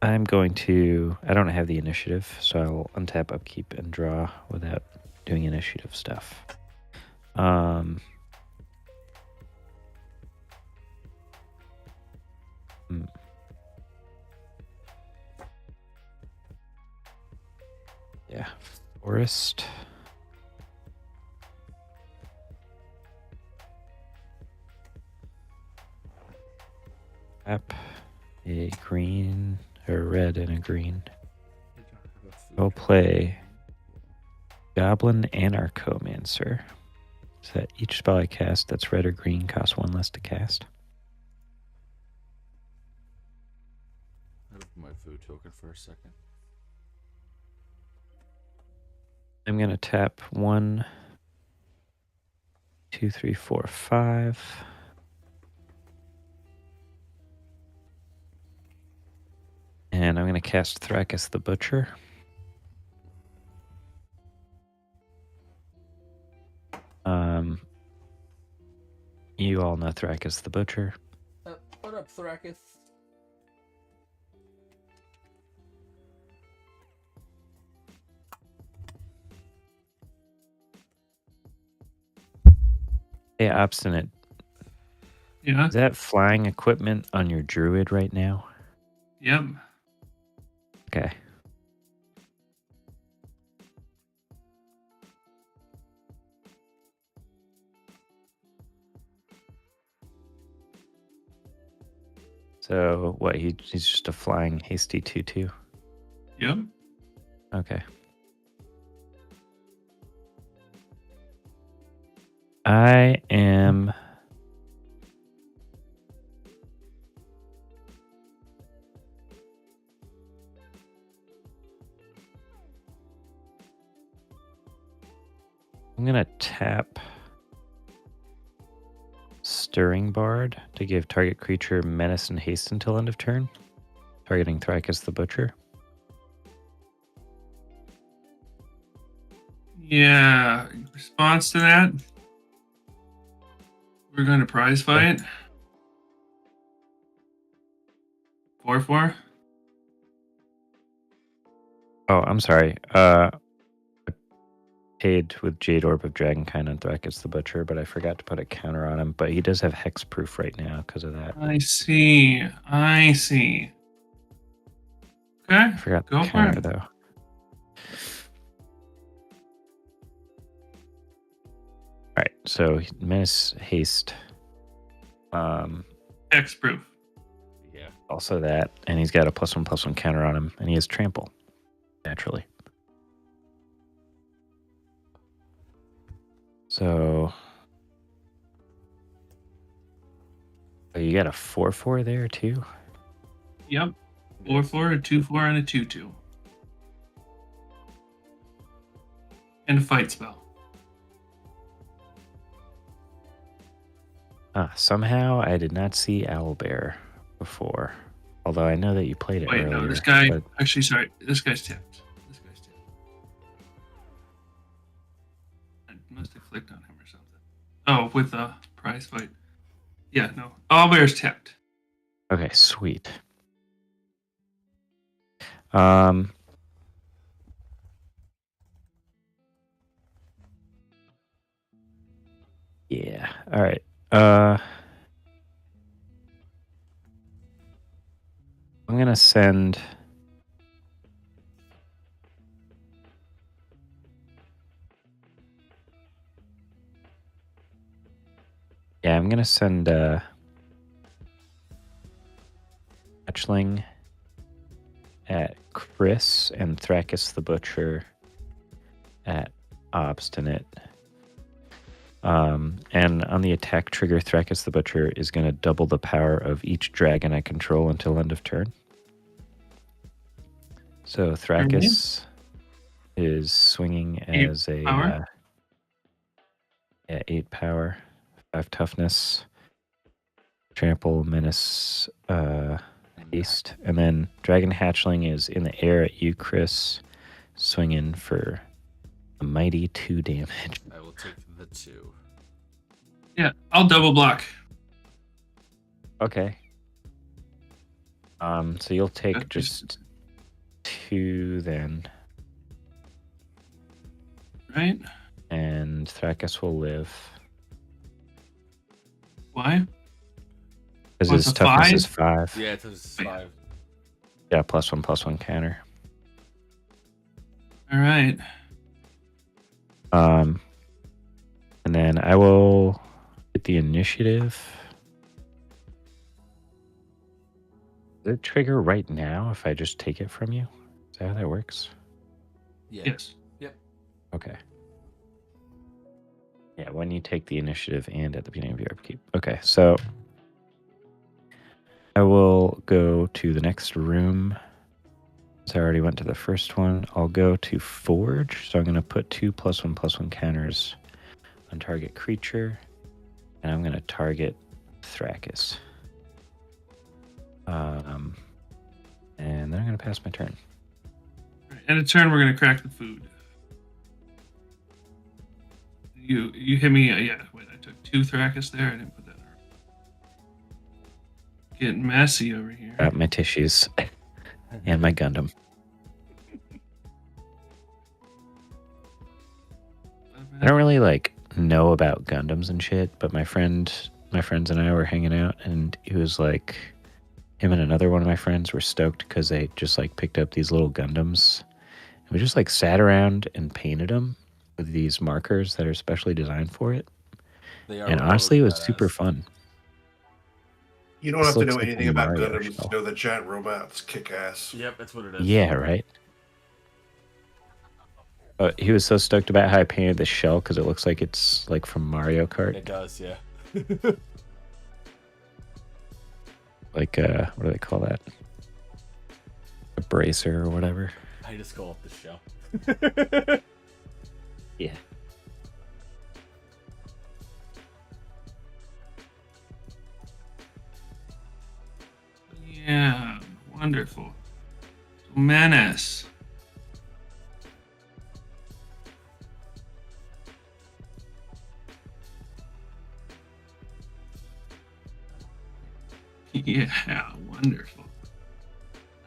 going to... I don't have the initiative, so I'll untap, upkeep, and draw without doing initiative stuff. Yeah, forest. Tap a green, or red and a green. Go play Goblin Anarchomancer. So that each spell I cast that's red or green costs 1 less to cast. I'll open my food token for a second. I'm going to tap 1, 2, 3, 4, 5. And I'm going to cast Thrakus the Butcher. You all know Thrakus the Butcher. What up, Thrakus? Hey, Obstinate. Yeah. Is that flying equipment on your druid right now? Yep. Okay. So, what, he's just a flying hasty 2/2? Yep. Okay. I am... I'm going to tap Stirring Bard to give target creature menace and haste until end of turn, targeting Thrakus the Butcher. Yeah. Response to that? We're going to prize fight. 4/4. Oh, I'm sorry. I paid with Jade Orb of Dragonkind on Thrakus the Butcher, but I forgot to put a counter on him. But he does have hexproof right now because of that. I see. I see. Okay, I forgot go the for counter it. though. All right, so Menace Haste. Hexproof. Yeah. Also that, and he's got a +1/+1 counter on him, and he has Trample, naturally. So, oh, you got a 4/4 there too. Yep. 4/4, a 2/4, and a 2/2. And a fight spell. Somehow I did not see Owlbear before, although I know that you played it Wait, earlier. no, this guy. but- Actually, sorry. This guy's tapped. This guy's tapped. I must have clicked on him or something. Oh, with the prize fight. Yeah, no. Owlbear's tapped. Okay, sweet. Yeah. All right. I'm gonna send. Yeah, I'm gonna send Hatchling at Chris and Thrakus the Butcher at Obstinate. And on the attack trigger, Thrakus the Butcher is going to double the power of each dragon I control until end of turn. So Thrakus is swinging as a power? 8 power, 5 toughness, trample, menace, haste, and then Dragon Hatchling is in the air at you, Chris, swinging for a mighty 2 damage. I will take the 2. Yeah, I'll double block. Okay. So you'll take That's just 2 then, right? and Thrakus will live. Why? Because Oh, his it's a toughness 5? is 5. Yeah, it does 5. Yeah, +1/+1 counter. All right. And then I will get the initiative. Does it trigger right now if I just take it from you? Is that how that works? Yeah. Yes. Okay. Yeah, when you take the initiative and at the beginning of your upkeep. Okay, so I will go to the next room. So I already went to the first one. I'll go to Forge. So I'm going to put 2 +1/+1 counters on target creature. And I'm going to target Thrakus. And then I'm going to pass my turn. Right. And a turn, we're gonna crack the food. You hit me. Yeah. Wait, I took 2 Thrakus there. I didn't put that. Getting messy over here. Got my tissues and my Gundam. I don't really know about Gundams and shit, but my friends and I were hanging out, and he was like, him and another one of my friends were stoked because they just picked up these little Gundams, and we just sat around and painted them with these markers that are specially designed for it. They are And really honestly, it was badass. super fun. You don't This have to looks know like a anything about Mario Gundams shell. to know that giant robots kick ass. Yep, that's what it is. Yeah, right. He was so stoked about how I painted the shell because it looks like it's from Mario Kart. It does, yeah. What do they call that? A bracer or whatever. I just call it the shell. Yeah. Yeah. Wonderful. Menace. Yeah, wonderful.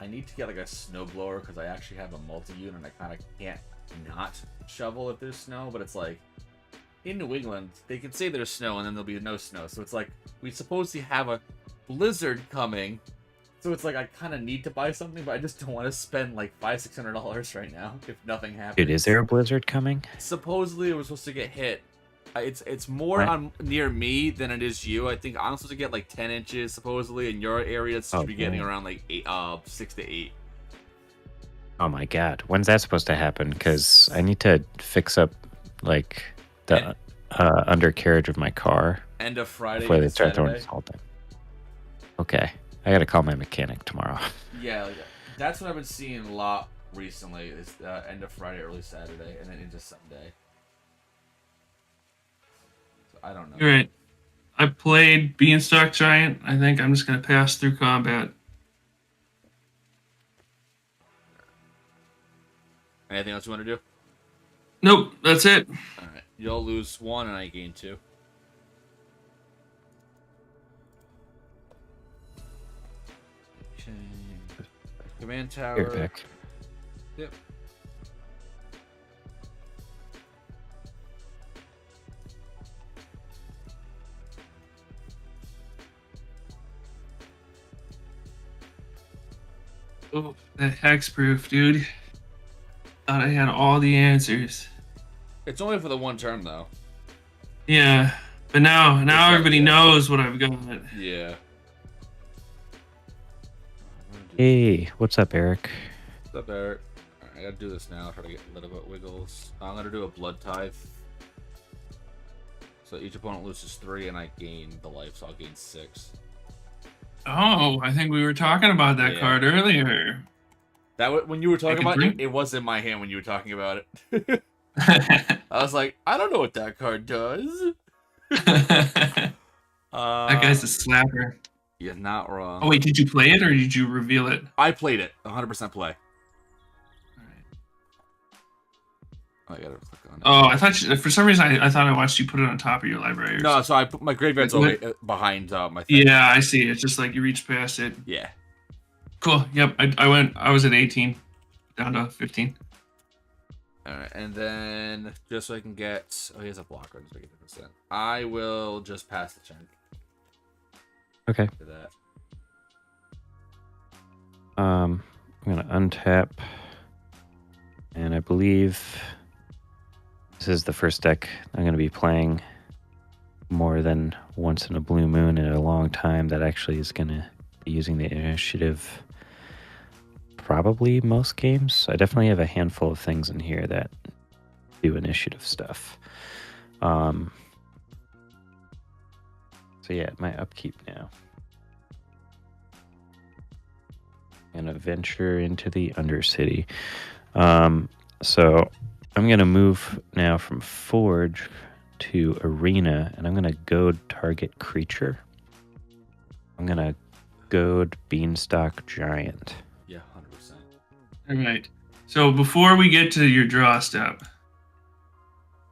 I need to get like a snowblower because I actually have a multi-unit and I kind of can't not shovel if there's snow, but it's like in New England they can say there's snow and then there'll be no snow, so it's like we supposedly have a blizzard coming, so it's like I kind of need to buy something, but I just don't want to spend like $500-$600 right now if nothing happens. Dude, is there a blizzard coming? Supposedly it was supposed to get hit. It's more What? on near me than it is you. I think I'm supposed to get like 10 inches supposedly. In your area, it's supposed to be getting dang. around like 6 to 8. Oh my god, when's that supposed to happen? Because I need to fix up like the undercarriage of my car End of Friday before they and start throwing Saturday. salt in. Okay, I gotta call my mechanic tomorrow. Yeah, like, that's what I've been seeing a lot recently. Is end of Friday, early Saturday, and then into Sunday. So I don't know. You're right. I played Beanstalk Giant. I think I'm just gonna pass through combat. Anything else you want to do? Nope, that's it. All right, you'll lose 1 and I gain 2. Okay. Command tower. Here, Beck. Yep. Oh, that hexproof, dude. Thought I had all the answers. It's only for the 1 turn though. Yeah, but now Exactly. everybody knows what I've got. Yeah. Hey, what's up, Eric? What's up, Eric? Alright, I gotta do this now. Try to get a little bit wiggles. I'm gonna do a blood tithe. So each opponent loses 3 and I gain the life, so I'll gain 6. Oh, I think we were talking about that Yeah. card earlier. When you were talking could about drink. it, it was in my hand when you were talking about it. I was like, I don't know what that card does. That guy's a slapper. You're not wrong. Oh wait, did you play it or did you reveal it? I played it. 100% play. Oh, I gotta click on it. Oh, I thought for some reason I thought I watched you put it on top of your library. Or No, so I put my graveyard's What? over behind my thing. Yeah, I see. It's just like you reach past it. Yeah. Cool. Yep. I was at 18, down to 15. Alright, and then just so I can get... Oh, he has a blocker. So I get 50%. I will just pass the turn. Okay. For that. I'm gonna untap, and I believe this is the first deck I'm gonna be playing more than once in a blue moon in a long time that actually is gonna be using the initiative. Probably most games. I definitely have a handful of things in here that do initiative stuff. So yeah, my upkeep now. I'm gonna venture into the Undercity. So I'm gonna move now from Forge to Arena, and I'm gonna goad target creature. I'm gonna goad Beanstalk Giant. Yeah, 100%. All right. So before we get to your draw step,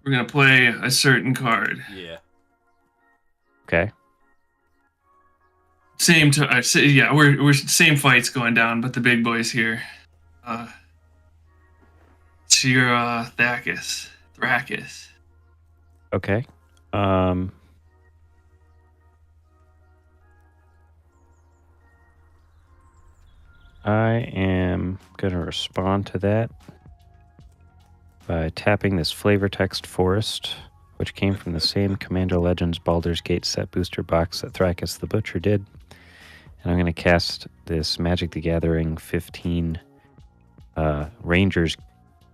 we're gonna play a certain card. Yeah. Okay. Same to yeah, we're same fights going down, but the big boys here. It's your Thrakis. Okay. I am going to respond to that by tapping this flavor text forest, which came from the same Commander Legends Baldur's Gate set booster box that Thrakis the Butcher did. And I'm going to cast this Magic the Gathering 15 Ranger's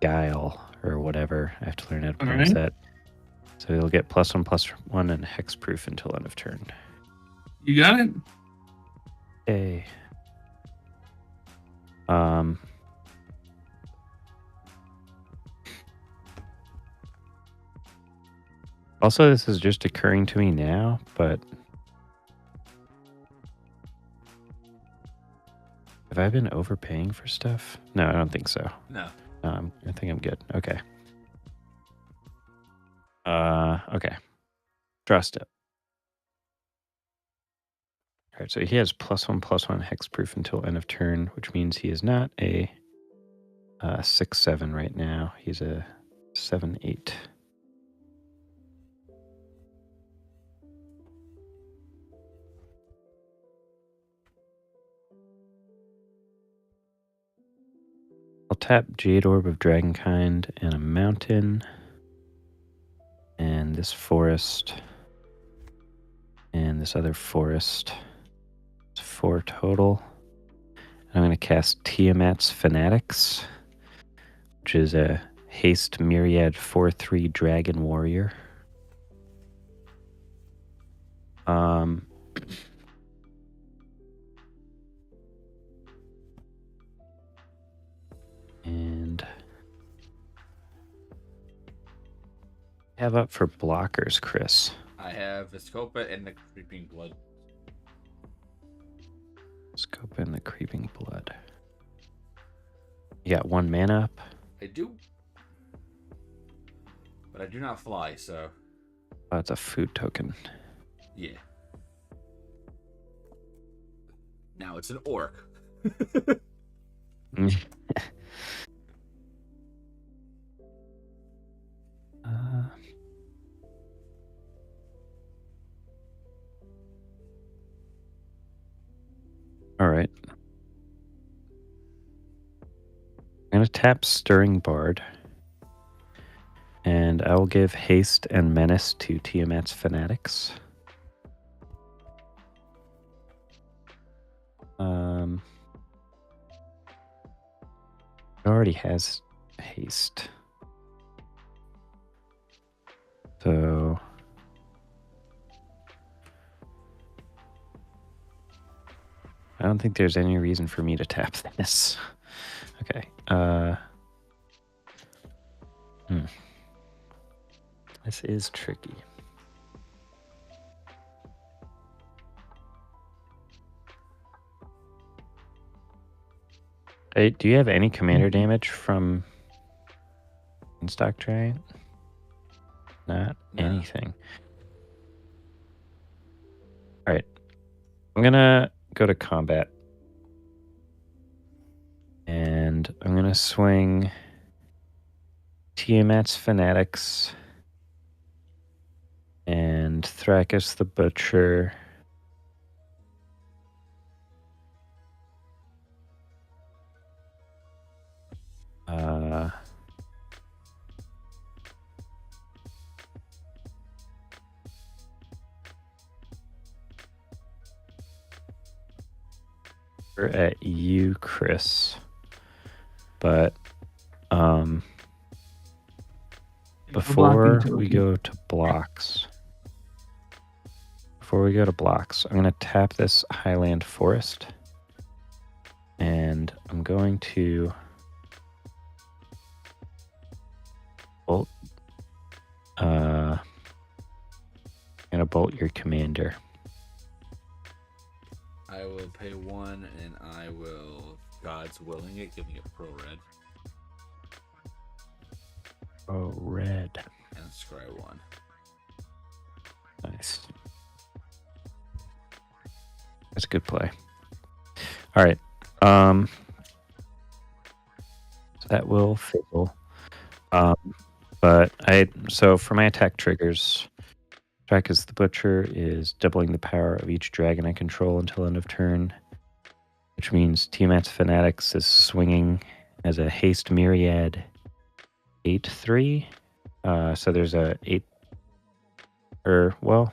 Guile, or whatever. I have to learn how to pronounce that. So it'll get +1/+1 and hexproof until end of turn. You got it? Okay. Also, this is just occurring to me now, but have I been overpaying for stuff? No, I don't think so. No. I think I'm good. Okay. Okay. Draw step. All right, so he has +1/+1 hexproof until end of turn, which means he is not a 6/7 right now. He's a 7/8. I'll tap Jade Orb of Dragonkind and a mountain, and this forest, and this other forest. It's 4 total. I'm going to cast Tiamat's Fanatics, which is a haste myriad 4/3 dragon warrior. And have up for blockers, Chris. I have Viscopa and the Creeping Blood. Scope in the Creeping Blood. You got 1 mana up? I do. But I do not fly, so... Oh, it's a food token. Yeah. Now it's an orc. All right. I'm going to tap Stirring Bard. And I will give Haste and Menace to Tiamat's Fanatics. It already has Haste. So... I don't think there's any reason for me to tap this. Okay. This is tricky. Hey, do you have any commander damage from Stock Giant? Not anything. All right. I'm going to go to combat. And I'm going to swing Tiamat's Fanatics and Thrakus the Butcher. We're at you, Chris. But before we go to blocks, I'm going to tap this Highland Forest, and I'm going to bolt. I'm going to bolt your commander. I will pay 1, and I will, God's willing it, give me a pro red. Oh, red. And scry 1. Nice. That's a good play. All right. So that will fizzle. But so for my attack triggers, Thrakus the Butcher is doubling the power of each dragon I control until end of turn, which means Tiamat's Fanatics is swinging as a haste myriad 8/3. So there's a 8, the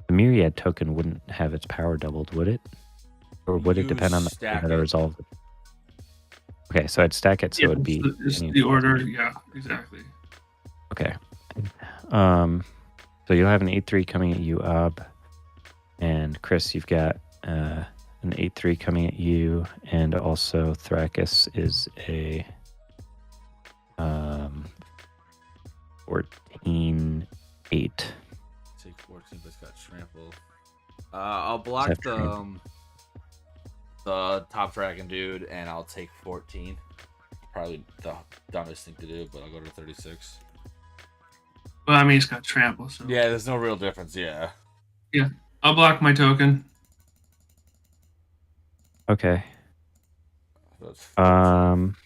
myriad token wouldn't have its power doubled, would it? Or would it depend on the stack how to it. resolve it? Okay, so I'd stack it so it'd be It's the order. Yeah, exactly. okay. So you'll have an 8/3 coming at you, Ab, and Chris, you've got an 8/3 coming at you, and also Thrakus is a 14/8. Take 14, but it's got trample. I'll block Does that the top dragon dude, and I'll take 14. Probably the dumbest thing to do, but I'll go to 36. Well, I mean, he's got trample, so Yeah, there's no real difference. Yeah. I'll block my token. Okay. That's 14.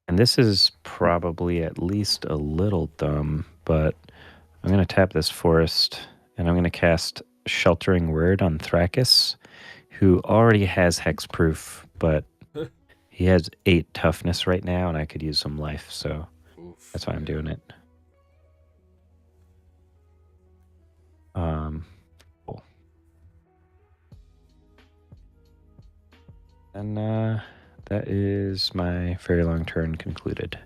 And this is probably at least a little dumb, but I'm going to tap this forest, and I'm going to cast Sheltering Word on Thrakis, who already has hexproof, but he has 8 toughness right now, and I could use some life, so Oof, that's why I'm doing it. Cool. And that is my very long turn concluded.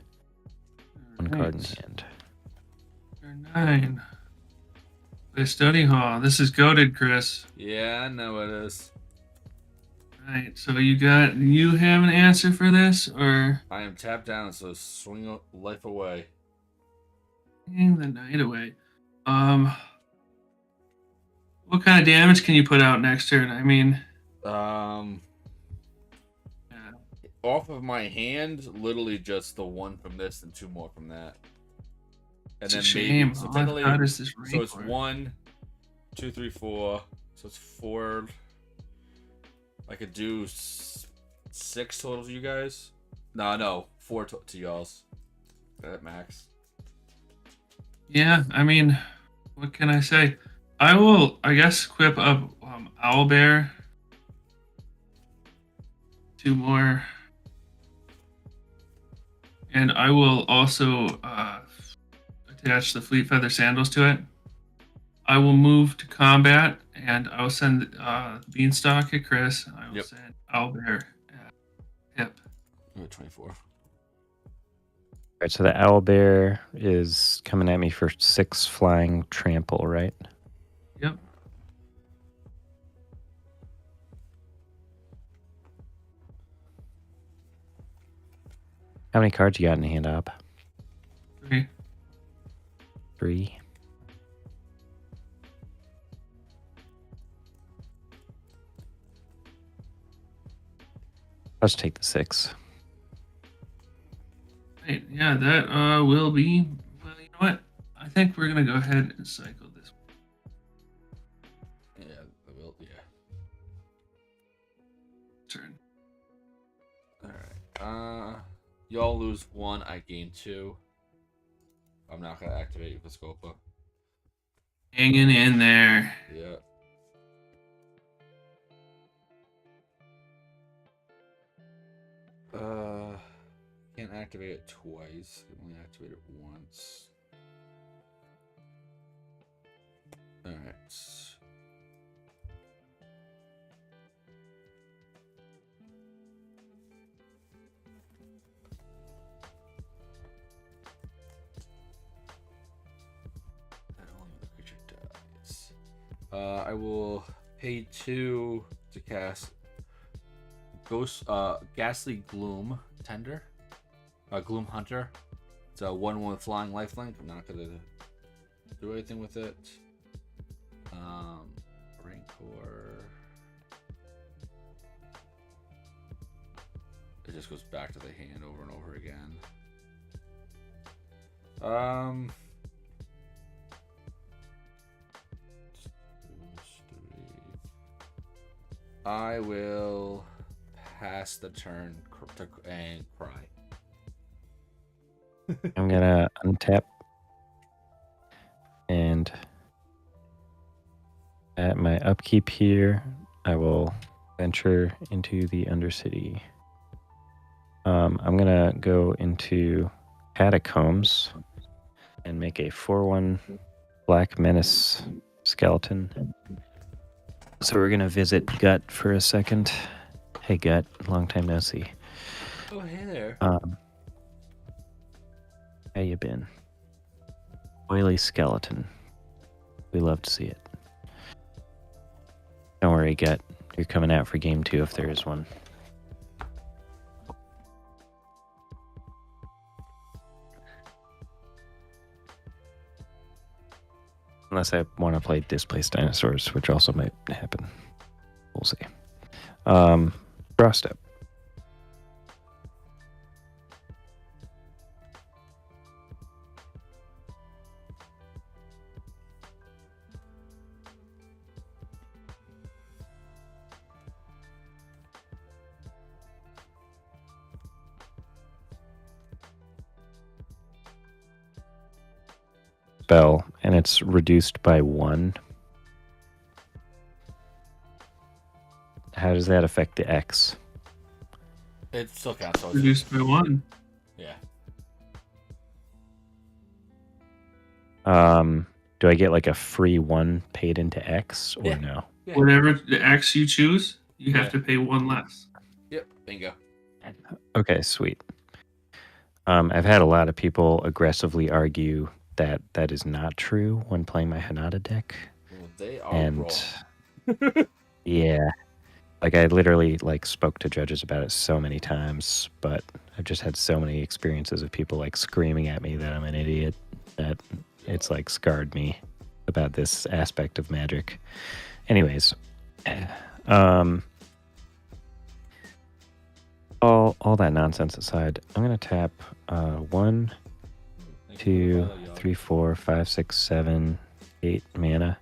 One card in hand. Turn 9. Play study hall. This is goated, Chris. Yeah, I know it is. Right. So you have an answer for this, or I am tapped down, so swing life away. swinging the night away? What kind of damage can you put out next turn? I mean, yeah. Off of my hand, literally just the 1 from this and 2 more from that. And It's then a shame. maybe so How technically, does this so it's rank work? 1, 2, 3, 4. So it's 4. I could do 6 total to you guys. No, 4 to y'all's. At max. Yeah, I mean, what can I say? I will, I guess, equip up Owlbear. 2 more. And I will also attach the Fleet Feather Sandals to it. I will move to combat, and I will send Beanstalk at Chris. And I will send Owlbear at Hip. 24. All right, so the owlbear is coming at me for 6 flying trample, right? Yep. How many cards you got in hand, Op? 3. 3. I'll just take the 6. Right, yeah, that will be. Well, you know what? I think we're gonna go ahead and cycle this. Yeah, I will. Yeah. Turn. All right. Y'all lose 1. I gain 2. I'm not gonna activate Viscopa. Hanging in there. Yeah. Can't activate it twice. Can only activate it once. All right. That only when the creature dies. I will pay 2 to cast Ghastly Gloom Tender. Gloom Hunter. It's a 1/1 with flying lifelink. I'm not gonna do anything with it. Rancor. It just goes back to the hand over and over again. I will pass the turn and cry. I'm gonna untap, and at my upkeep here, I will venture into the Undercity. I'm gonna go into Catacombs and make a 4/1 Black Menace skeleton. So we're gonna visit Gut for a second. Hey Gut, long time no see. Oh, hey there. How you been? Oily skeleton. We love to see it. Don't worry, Gut. You're coming out for game 2 if there is one. Unless I want to play Displaced Dinosaurs, which also might happen. We'll see. Draw step. spell and it's reduced by 1, how does that affect the X? It still counts. So Reduced by 1. yeah. Do I get like a free 1 paid into X or Yeah. no? Yeah. Whatever the X you choose, you have Yeah. to pay 1 less. Yep. Bingo. Okay, sweet. I've had a lot of people aggressively argue that that is not true when playing my Hanada deck. Well, they are And wrong. yeah, like I literally like spoke to judges about it so many times, but I've just had so many experiences of people like screaming at me that I'm an idiot that it's like scarred me about this aspect of Magic. Anyways, all that nonsense aside, I'm gonna tap 1, 2, 3, 4, 5, 6, 7, 8 mana.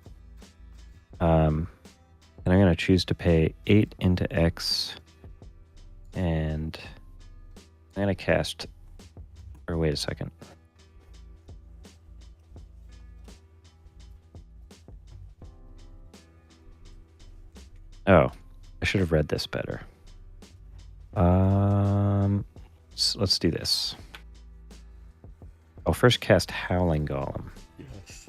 And I'm gonna choose to pay 8 into X, and I'm gonna cast. Or wait a second. Oh, I should have read this better. Let's do this. I'll first cast Howling Golem. Yes.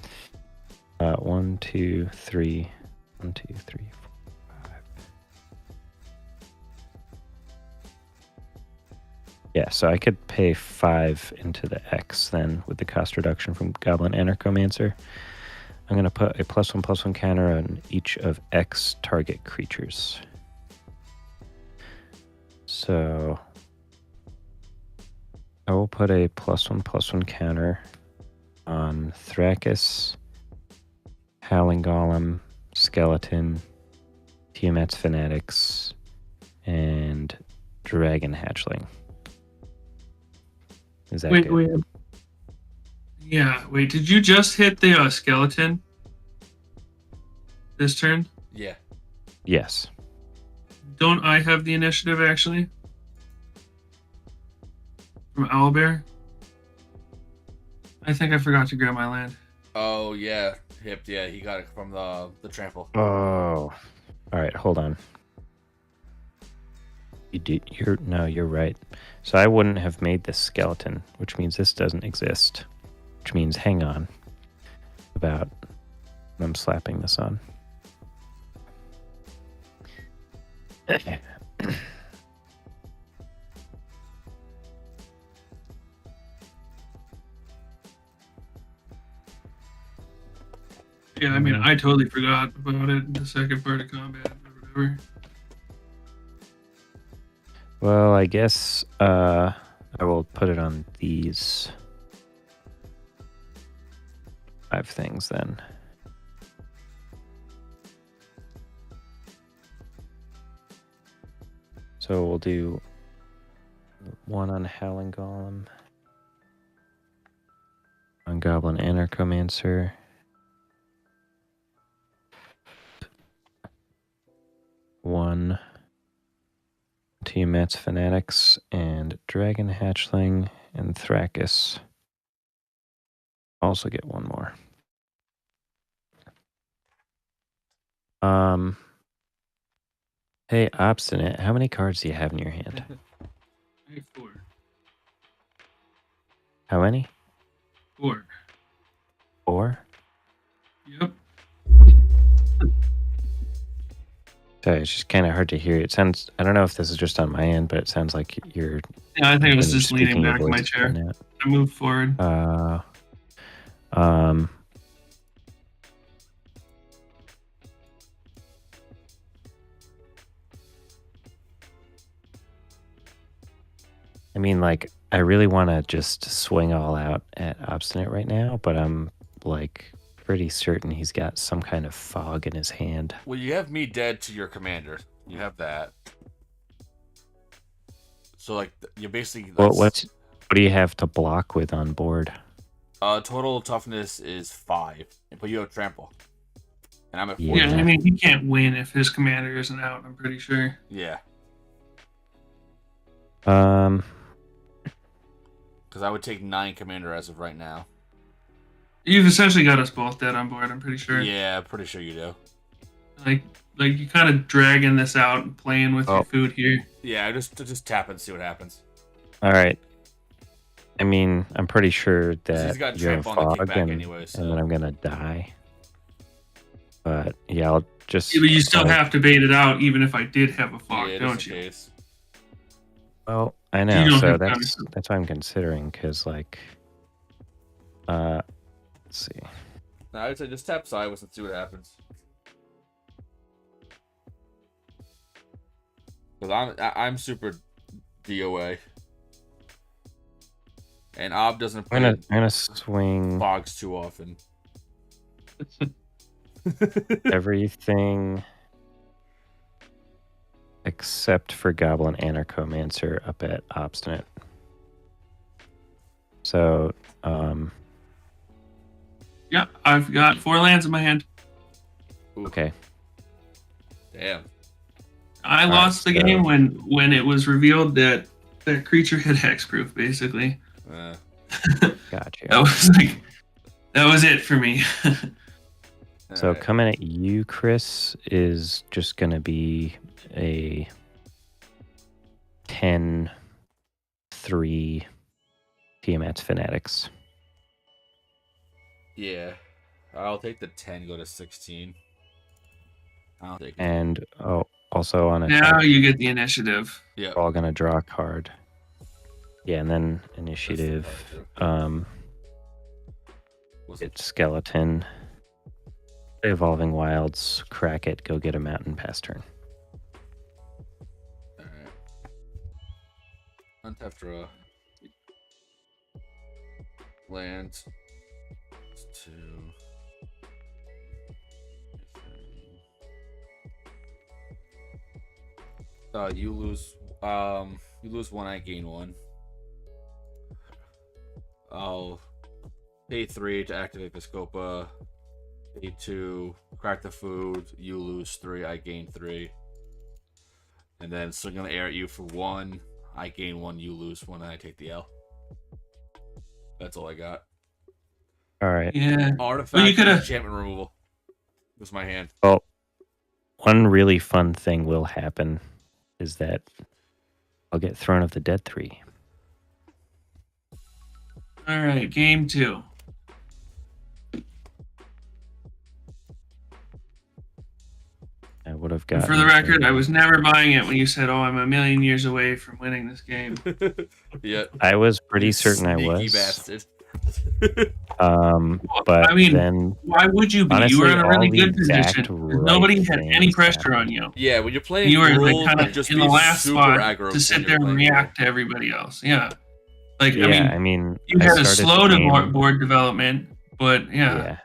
1, 2, 3. 1, 2, 3, 4, 5. Yeah, so I could pay 5 into the X then with the cost reduction from Goblin Anarchomancer. I'm going to put a +1/+1 counter on each of X target creatures. So I will put a +1/+1 counter on Thrakis, Howling Golem, Skeleton, Tiamat's Fanatics, and Dragon Hatchling. Is that good? Wait. Yeah, wait, did you just hit the skeleton this turn? Yeah. Yes. Don't I have the initiative, actually? From Owlbear? I think I forgot to grab my land. Oh yeah. Hip. Yeah, he got it from the trample. Oh. All right, hold on. You're right. So I wouldn't have made this skeleton, which means this doesn't exist. Which means hang on about I'm slapping this on. Yeah, I mean, I totally forgot about it in the second part of combat or whatever. Well, I guess I will put it on these 5 things then. So we'll do 1 on Howling Golem, on Goblin Anarchomancer, one Tiamat's Fanatics, and Dragon Hatchling, and Thrakis. Also get 1 more. Hey, Obstinate, how many cards do you have in your hand? I have 4. How many? 4. 4? Yep. Sorry, it's just kind of hard to hear. It sounds, I don't know if this is just on my end, but it sounds like you're... Yeah, I think it was when you're just leaning speaking, your back in my voice is chair. cutting out. I moved forward. I mean, like, I really want to just swing all out at Obstinate right now, but I'm, like, pretty certain he's got some kind of fog in his hand. Well, you have me dead to your commander. You have that. So, like, you basically... Well, what do you have to block with on board? Total toughness is 5. But you have trample. And I'm at 4. Yeah, I mean, he can't win if his commander isn't out, I'm pretty sure. Yeah. Um... Because I would take 9 commander as of right now. You've essentially got us both dead on board, I'm pretty sure. Yeah, pretty sure you do. Like you kind of dragging this out and playing with your food here. Yeah, just tap and see what happens. All right. I mean, I'm pretty sure that He's got you're in tramp on the fog, kickback and, anyway, so. and then I'm gonna die. But yeah, I'll just. Yeah, but you still have to bait it out, even if I did have a fog, Yeah, don't you? Case. Well, I You know, don't so have that's time. that's what I'm considering, because like, let's see. No, I'd say just tap sideways and see what happens. Because I'm super DOA. And Ob doesn't play I'm gonna swing fogs too often. everything except for Goblin Anarchomancer up at Obstinate. So, Yeah, I've got 4 lands in my hand. okay. Damn. I lost the game when it was revealed that that creature had hexproof, basically. Gotcha. That was it for me. So Alright. coming at you, Chris, is just going to be a 10-3 Tiamat's Fanatics. Yeah. I'll take the 10, go to 16. I'll take it. And also on Now attack, you get the initiative. Yeah. we're all going to draw a card. Yeah, and then initiative, What's it? it's Skeleton, Evolving Wilds, crack it, go get a mountain pass turn. Alright. Untap draw. Land. 2. 3. You lose 1, I gain 1. I'll pay 3 to activate the Scopa. Pay 2, crack the food, you lose 3, I gain 3. And then so I'm gonna air at you for 1, I gain 1, you lose 1, and I take the L. That's all I got. All right. Yeah. Artifact Well, you coulda- enchantment removal. Was my hand. Well, one really fun thing will happen is that I'll get Throne of the Dead 3. All right, game 2. I would have And got. for the record, I was never buying it when you said, "Oh, I'm a million years away from winning this game." Yeah. I was pretty certain I Sneaky was. bastard. But I mean, then Why would you be? honestly, You were in a really all the good position. exact 'Cause right Nobody had any things pressure on happened. you. Yeah, when you're playing You were rules, like kind just of in be the last super spot aggro to when sit you're there and playing react to everybody else. Yeah, like Yeah, I mean, you I had a started slow the game- to board development, but Yeah.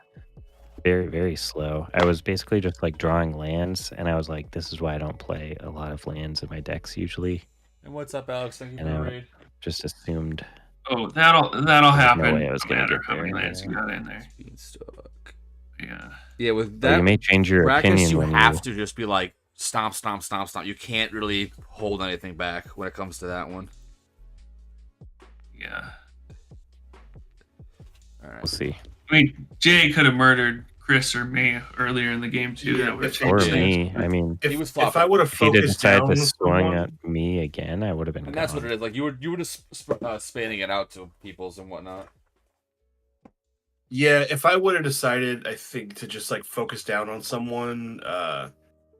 Very, very slow. I was basically just like drawing lands, and I was like, this is why I don't play a lot of lands in my decks usually. And what's up, Alex? Thank you for And the I raid. just assumed. Oh, that'll There's happen. no way I was No gonna matter get how many there, lands you yeah. got in there. Beanstalk. Yeah. Yeah, with Well, that you may change your practice, opinion you when have you. to just be like stomp, stomp, stomp, stomp. You can't really hold anything back when it comes to that one. Yeah. All right. We'll see. I mean, Jay could have murdered Chris or me earlier in the game too. Yeah, That would have if- Or changed things. me. I mean, He was If flopping. I would have if he did focused decide down to with swing someone, at me again, I would have been. And that's what gone. it is. Like you were just spanning it out to peoples and whatnot. yeah, if I would have decided, I think to just like focus down on someone,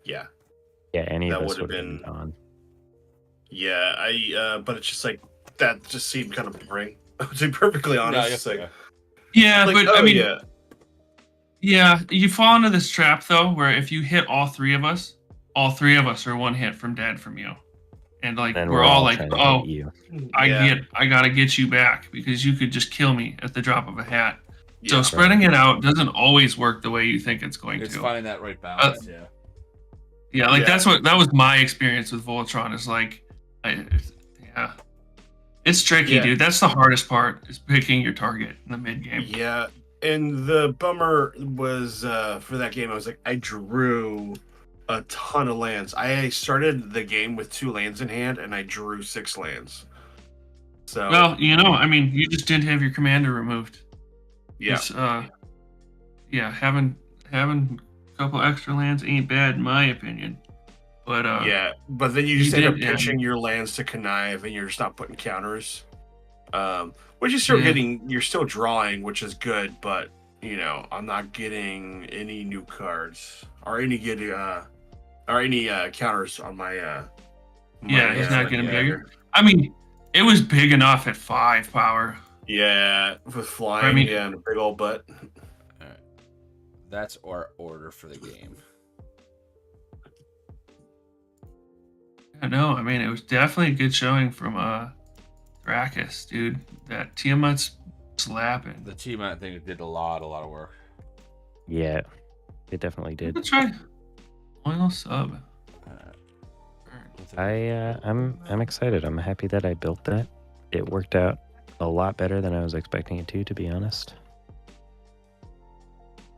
yeah, Yeah, any of that us would have would have been been- gone. yeah, but it's just like that just seemed kind of boring. To be perfectly honest, Yeah, it's like, Yeah, like, but oh I mean, yeah, yeah, you fall into this trap though, where if you hit all three of us are one hit from dead from you, and like Then we're all like, trying to "Oh, hit you. I gotta get you back because you could just kill me at the drop of a hat." So yeah. spreading it out doesn't always work the way you think it's going It's to. finding that right balance. Yeah. Yeah, like Yeah. that was my experience with Voltron. Is like, yeah, it's tricky, Yeah. dude. That's the hardest part is picking your target in the mid game. Yeah, and the bummer was for that game. I was like, I drew a ton of lands. I started the game with 2 lands in hand, and I drew 6 lands. So Well, I mean, you just didn't have your commander removed. Yeah. It's, yeah, having a couple extra lands ain't bad in my opinion. But Yeah, but then you he just end up did, yeah. pitching your lands to connive, and you're just not putting counters. Which you still Yeah. getting, you're still drawing, which is good, but I'm not getting any new cards or any counters on my Yeah, he's not yeah. getting bigger. I mean, it was big enough at 5 power. Yeah, with flying, I mean- yeah, and a big old butt. All right. That's our order for the game. I know. I mean, it was definitely a good showing from Thrakis, dude. That Tiamat's slapping. The team, I think, did a lot of work. Yeah, it definitely did. Let's try oil sub. I'm excited. I'm happy that I built that. It worked out a lot better than I was expecting it to be honest.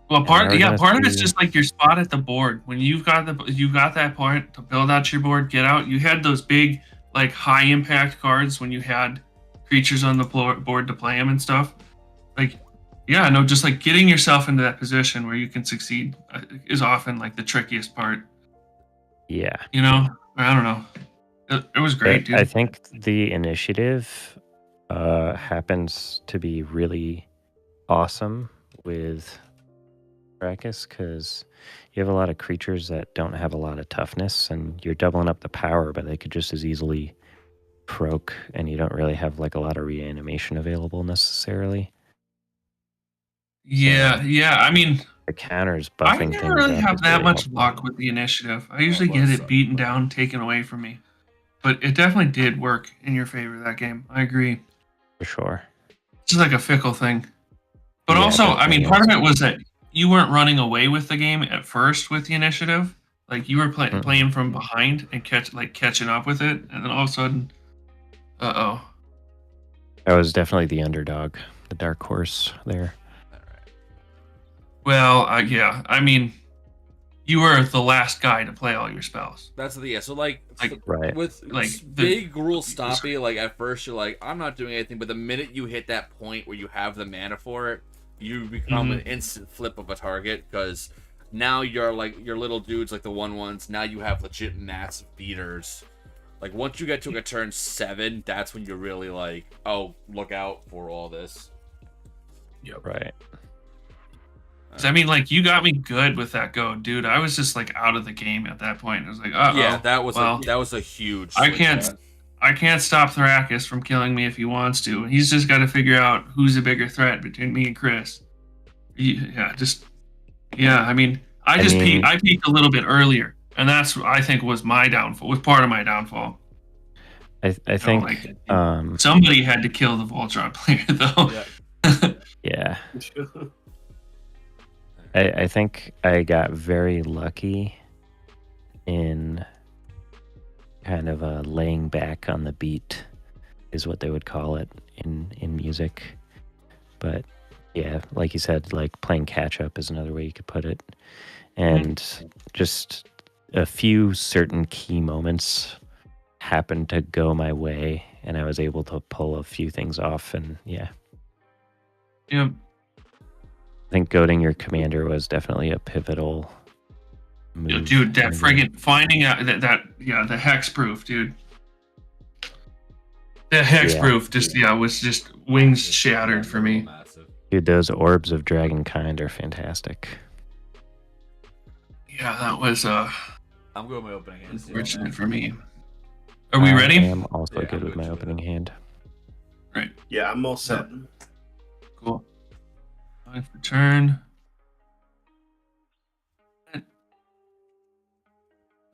Well, part we're gonna of it's see- just like your spot at the board. When you got that point to build out your board, get out. You had those big, like high impact cards when you had creatures on the board to play them and stuff. Like, yeah, no, just like getting yourself into that position where you can succeed is often like the trickiest part. Yeah. You know, I don't know. It was great, dude. I think the initiative happens to be really awesome with Arrakis because you have a lot of creatures that don't have a lot of toughness, and you're doubling up the power, but they could just as easily croak, and you don't really have like a lot of reanimation available necessarily. Yeah. I mean, The counters I buffing never things really up have is that really much helpful. luck with the initiative. I usually well get it said. beaten down, taken away from me. But it definitely did work in your favor that game. I agree. For sure. It's just like a fickle thing. But Yeah, also, I mean, definitely part of is. it was that you weren't running away with the game at first with the initiative. Like you were Mm-mm. playing from behind and catching up with it, and then all of a sudden, I was definitely the underdog, the dark horse there. All right. well, yeah. I mean, you were the last guy to play all your spells. That's the so like Right. with Like, big rule stoppy. Like at first you're like, I'm not doing anything, but the minute you hit that point where you have the mana for it, you become an instant flip of a target because now you're like your little dudes like the 1/1s. Now you have legit massive beaters. Like once you get to a turn 7, that's when you're really like, oh, look out for all this. Right. I mean, like you got me good with that go, dude. I was just like out of the game at that point. I was like, Yeah, that was well, a huge. I swing can't- set. I can't stop Thrakis from killing me if he wants to. He's just got to figure out who's a bigger threat between me and Chris. Yeah. I mean, I peaked a little bit earlier, and that's I think was my downfall. Was part of my downfall. I think like, somebody had to kill the Voltron player though. Yeah. yeah. I think I got very lucky in kind of laying back on the beat is what they would call it in music. But yeah, like you said, like playing catch up is another way you could put it. And just a few certain key moments happened to go my way, and I was able to pull a few things off. And yeah, Yeah. I think goading your commander was definitely a pivotal move. Dude, that And friggin' finding out that the hex proof, dude. The hex Yeah. proof was just wings shattered for me. Massive. dude, those orbs of dragonkind are fantastic. Yeah, that was I'm going my opening hand. unfortunate for me. Are we ready? I am also Yeah, good I'm with good my with opening hand. Right. Yeah, I'm all set. Cool. Time for turn.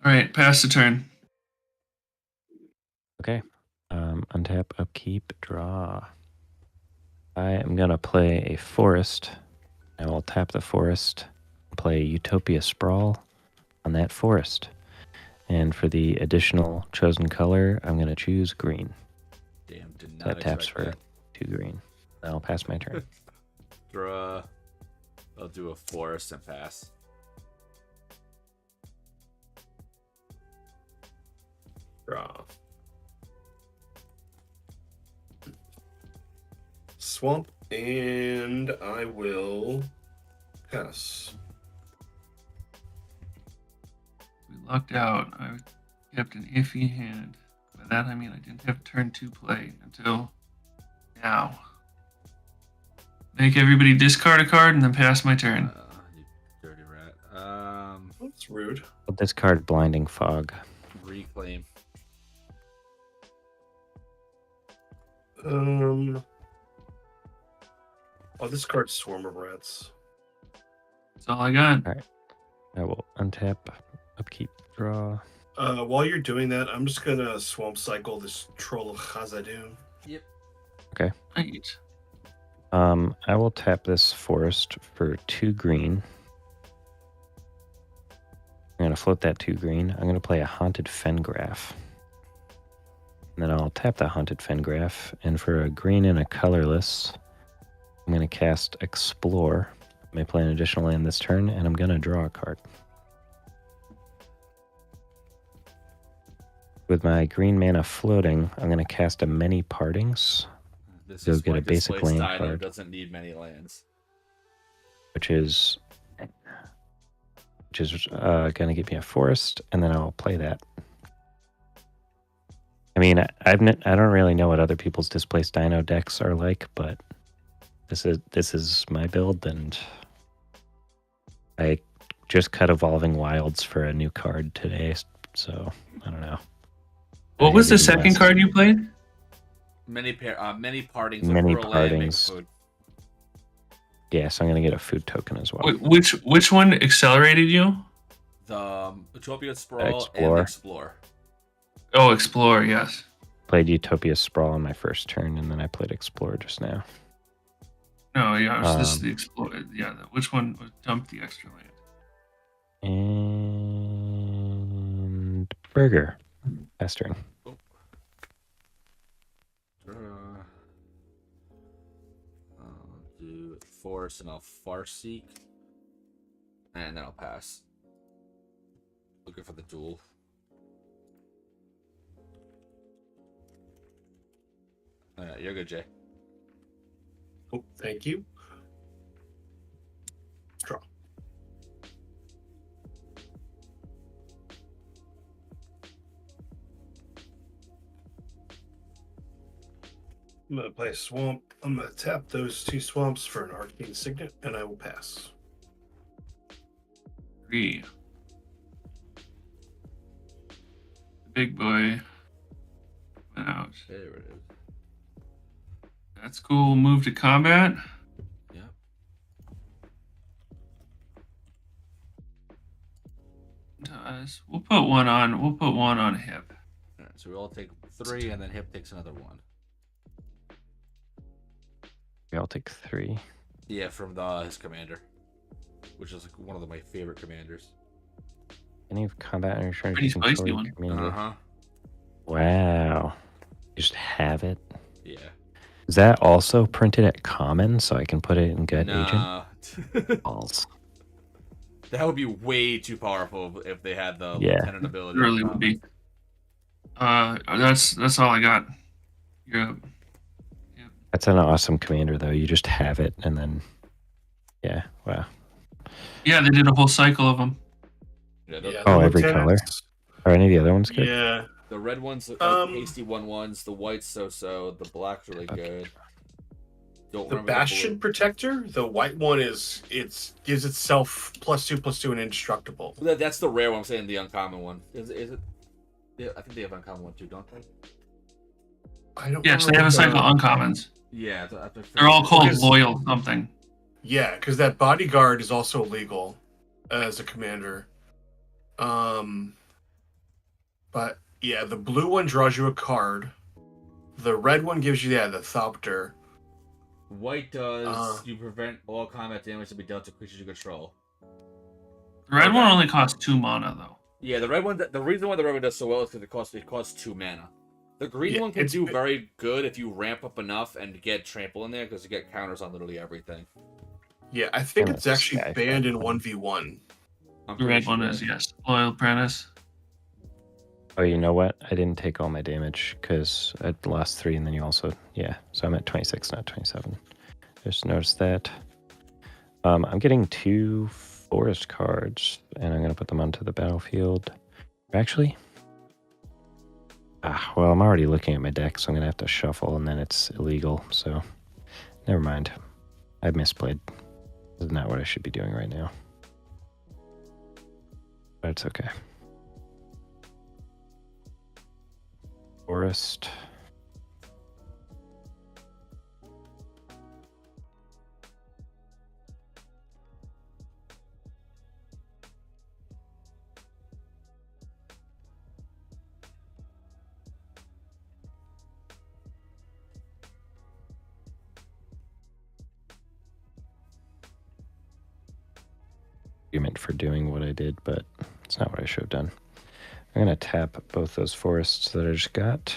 All right, pass the turn. Okay. Untap, upkeep, draw. I am going to play a forest. I will tap the forest, play Utopia Sprawl on that forest. And for the additional chosen color, I'm going to choose green. Damn, did not That taps expect for that. 2 green. I'll pass my turn. Draw. I'll do a forest and pass. Draw. swamp, and I will pass. We lucked out. I kept an iffy hand. By that I mean I didn't have turn 2 play until now. Make everybody discard a card and then pass my turn. You dirty rat. That's rude. I'll discard Blinding Fog. Reclaim. I'll discard Swarm of Rats. That's all I got. I will untap, upkeep, draw. While you're doing that, I'm just gonna swamp cycle this Troll of Khazad-dûm. Yep. Right. I will tap this forest for 2 green. I'm gonna float that 2 green. I'm gonna play a Haunted Fengraf. And then I'll tap the Haunted Fengraf, and for a green and a colorless, I'm gonna cast Explore. I may play an additional land this turn, and I'm gonna draw a card. With my green mana floating, I'm gonna cast a Many Partings, This Go is get why a basic Displaced land Dino card. doesn't need many lands. which is gonna give me a forest, and then I'll play that. I mean, I don't really know what other people's Displaced Dino decks are like, but this is my build, and I just cut Evolving Wilds for a new card today, so I don't know. What was the Maybe second less. card you played? Many partings. Many of rural land, make partings. food. Yeah, so I'm gonna get a food token as well. Which one accelerated you? The Utopia Sprawl Explore. and Explore. Oh, Explore, yes. Played Utopia Sprawl on my first turn, and then I played Explore just now. No, yeah, this is the Explore. Yeah, which one dumped the extra land? And Burger. Last turn. I'll do Force and I'll Farseek. And then I'll pass. Looking for the duel. You're good, Jay. Oh, thank you. Draw. I'm going to play a swamp. I'm going to tap those 2 swamps for an Arcane Signet, and I will pass. 3. The big boy went out. There it is. That's cool. Move to combat. Yeah. We'll put one on. We'll put one on hip. All right, so we all take 3, and then Hip takes another 1. I'll take 3. Yeah, from his commander, which is like one of my favorite commanders. Any combat on your turn. Pretty you control spicy your one. community. Wow. You just have it. Yeah. Is that also printed at common so I can put it in Gut Agent? Nah. Balls. That would be way too powerful if they had the Yeah. lieutenant ability. It really would be. That's all I got. You're up. That's an awesome commander, though. You just have it, and then... Yeah, wow. Yeah, they did a whole cycle of them. Yeah, Oh, the every color? lieutenants- Are any of the other ones good? Yeah. the red ones are pasty 1/1s. The white's so-so. The black's really good. Don't The remember Bastion Protector, the white one gives itself +2/+2 and indestructible. That's the rare one. I'm saying the uncommon one. Is it? Yeah, I think they have uncommon one too, don't they? I don't Yes, they have a cycle remember. of uncommons. Yeah, They're all called Because- loyal something. Yeah, because that bodyguard is also legal as a commander. But yeah, the blue one draws you a card. The red one gives you the Thopter. White does you prevent all combat damage to be dealt to creatures you control. The red Okay. one only costs 2 mana though. Yeah, the red one. The reason why the red one does so well is because it costs 2 mana. The green Yeah, one can it's- do very good if you ramp up enough and get trample in there because you get counters on literally everything. Yeah, I think Yeah, it's actually Skyfall. banned in 1v1. I'm The pretty red sure one that- is, yes. Loyal Apprentice. Oh, you know what? I didn't take all my damage because I lost 3, and then you also... Yeah, so I'm at 26, not 27. Just noticed that. I'm getting 2 forest cards, and I'm going to put them onto the battlefield. Actually... well, I'm already looking at my deck, so I'm going to have to shuffle, and then it's illegal, so... Never mind. I misplayed. This is not what I should be doing right now. But it's okay. Forest. Argument for doing what I did, but it's not what I should have done. I'm going to tap both those forests that I just got.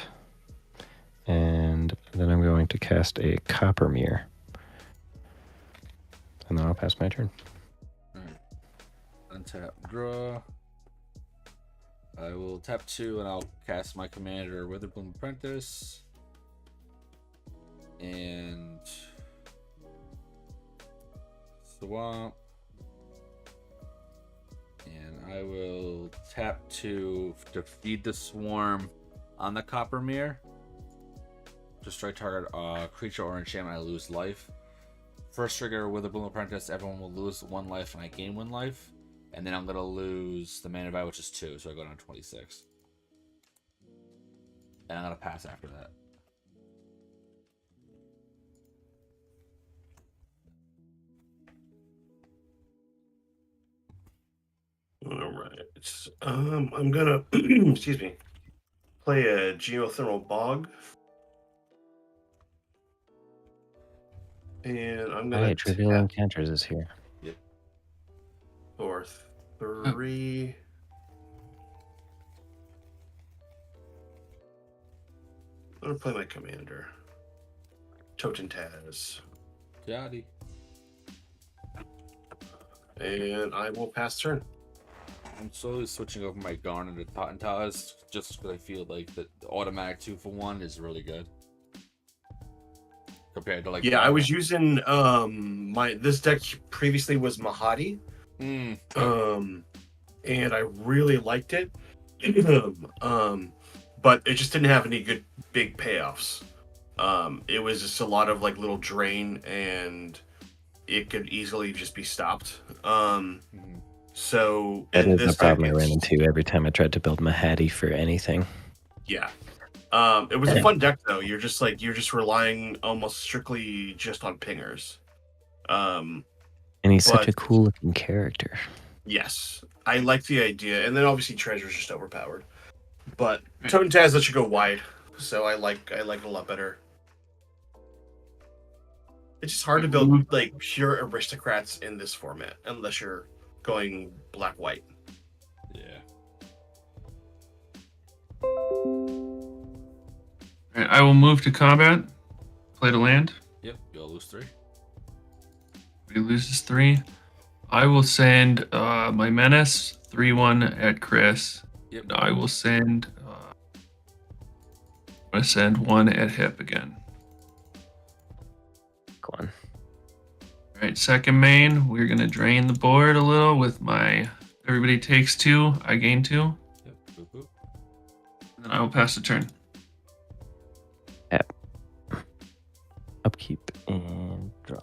And then I'm going to cast a Copper Mirror. And then I'll pass my turn. Alright. Untap, draw. I will tap 2 and I'll cast my commander Witherbloom Apprentice. And Swamp. And I will tap 2 to feed the swarm on the Copper Mirror. To strike target creature or enchantment, I lose life. First trigger with a Bloom Apprentice, everyone will lose 1 life and I gain 1 life. And then I'm going to lose the mana value, which is 2, so I go down to 26. And I'm going to pass after that. All right. I'm gonna excuse me. Play a Geothermal Bog. And I'm gonna Hey, Trivial tap Encounters is here. for 3. I'm gonna play my commander. Totentaz. Yachty. And I will pass turn. I'm slowly switching over my Garner to Totentaz just because I feel like the automatic 2-for-1 is really good. Compared to like... Yeah, I was using this deck previously was Mahadi. And I really liked it. But it just didn't have any good big payoffs. It was just a lot of like little drain, and it could easily just be stopped. So That is the this problem I deck, ran into every time I tried to build Mahadi for anything. yeah. It was a fun deck though. You're just relying almost strictly just on pingers. And he's such a cool looking character. Yes, I like the idea, and then obviously Treasure's just overpowered. But Totentaz lets you go wide, so I like it a lot better. It's just hard to build like pure aristocrats in this format unless you're going black-white. Yeah. Alright, I will move to combat. Play to land. Yep, you'll lose 3. He loses 3. I will send my menace 3-1 at Chris. Yep. And I will send. I'm gonna send 1 at Hip again. Go on. All right, second main. We're gonna drain the board a little with my. Everybody takes 2. I gain 2. Yep. Boop, boop. And then I will pass the turn. Yep. Upkeep and draw.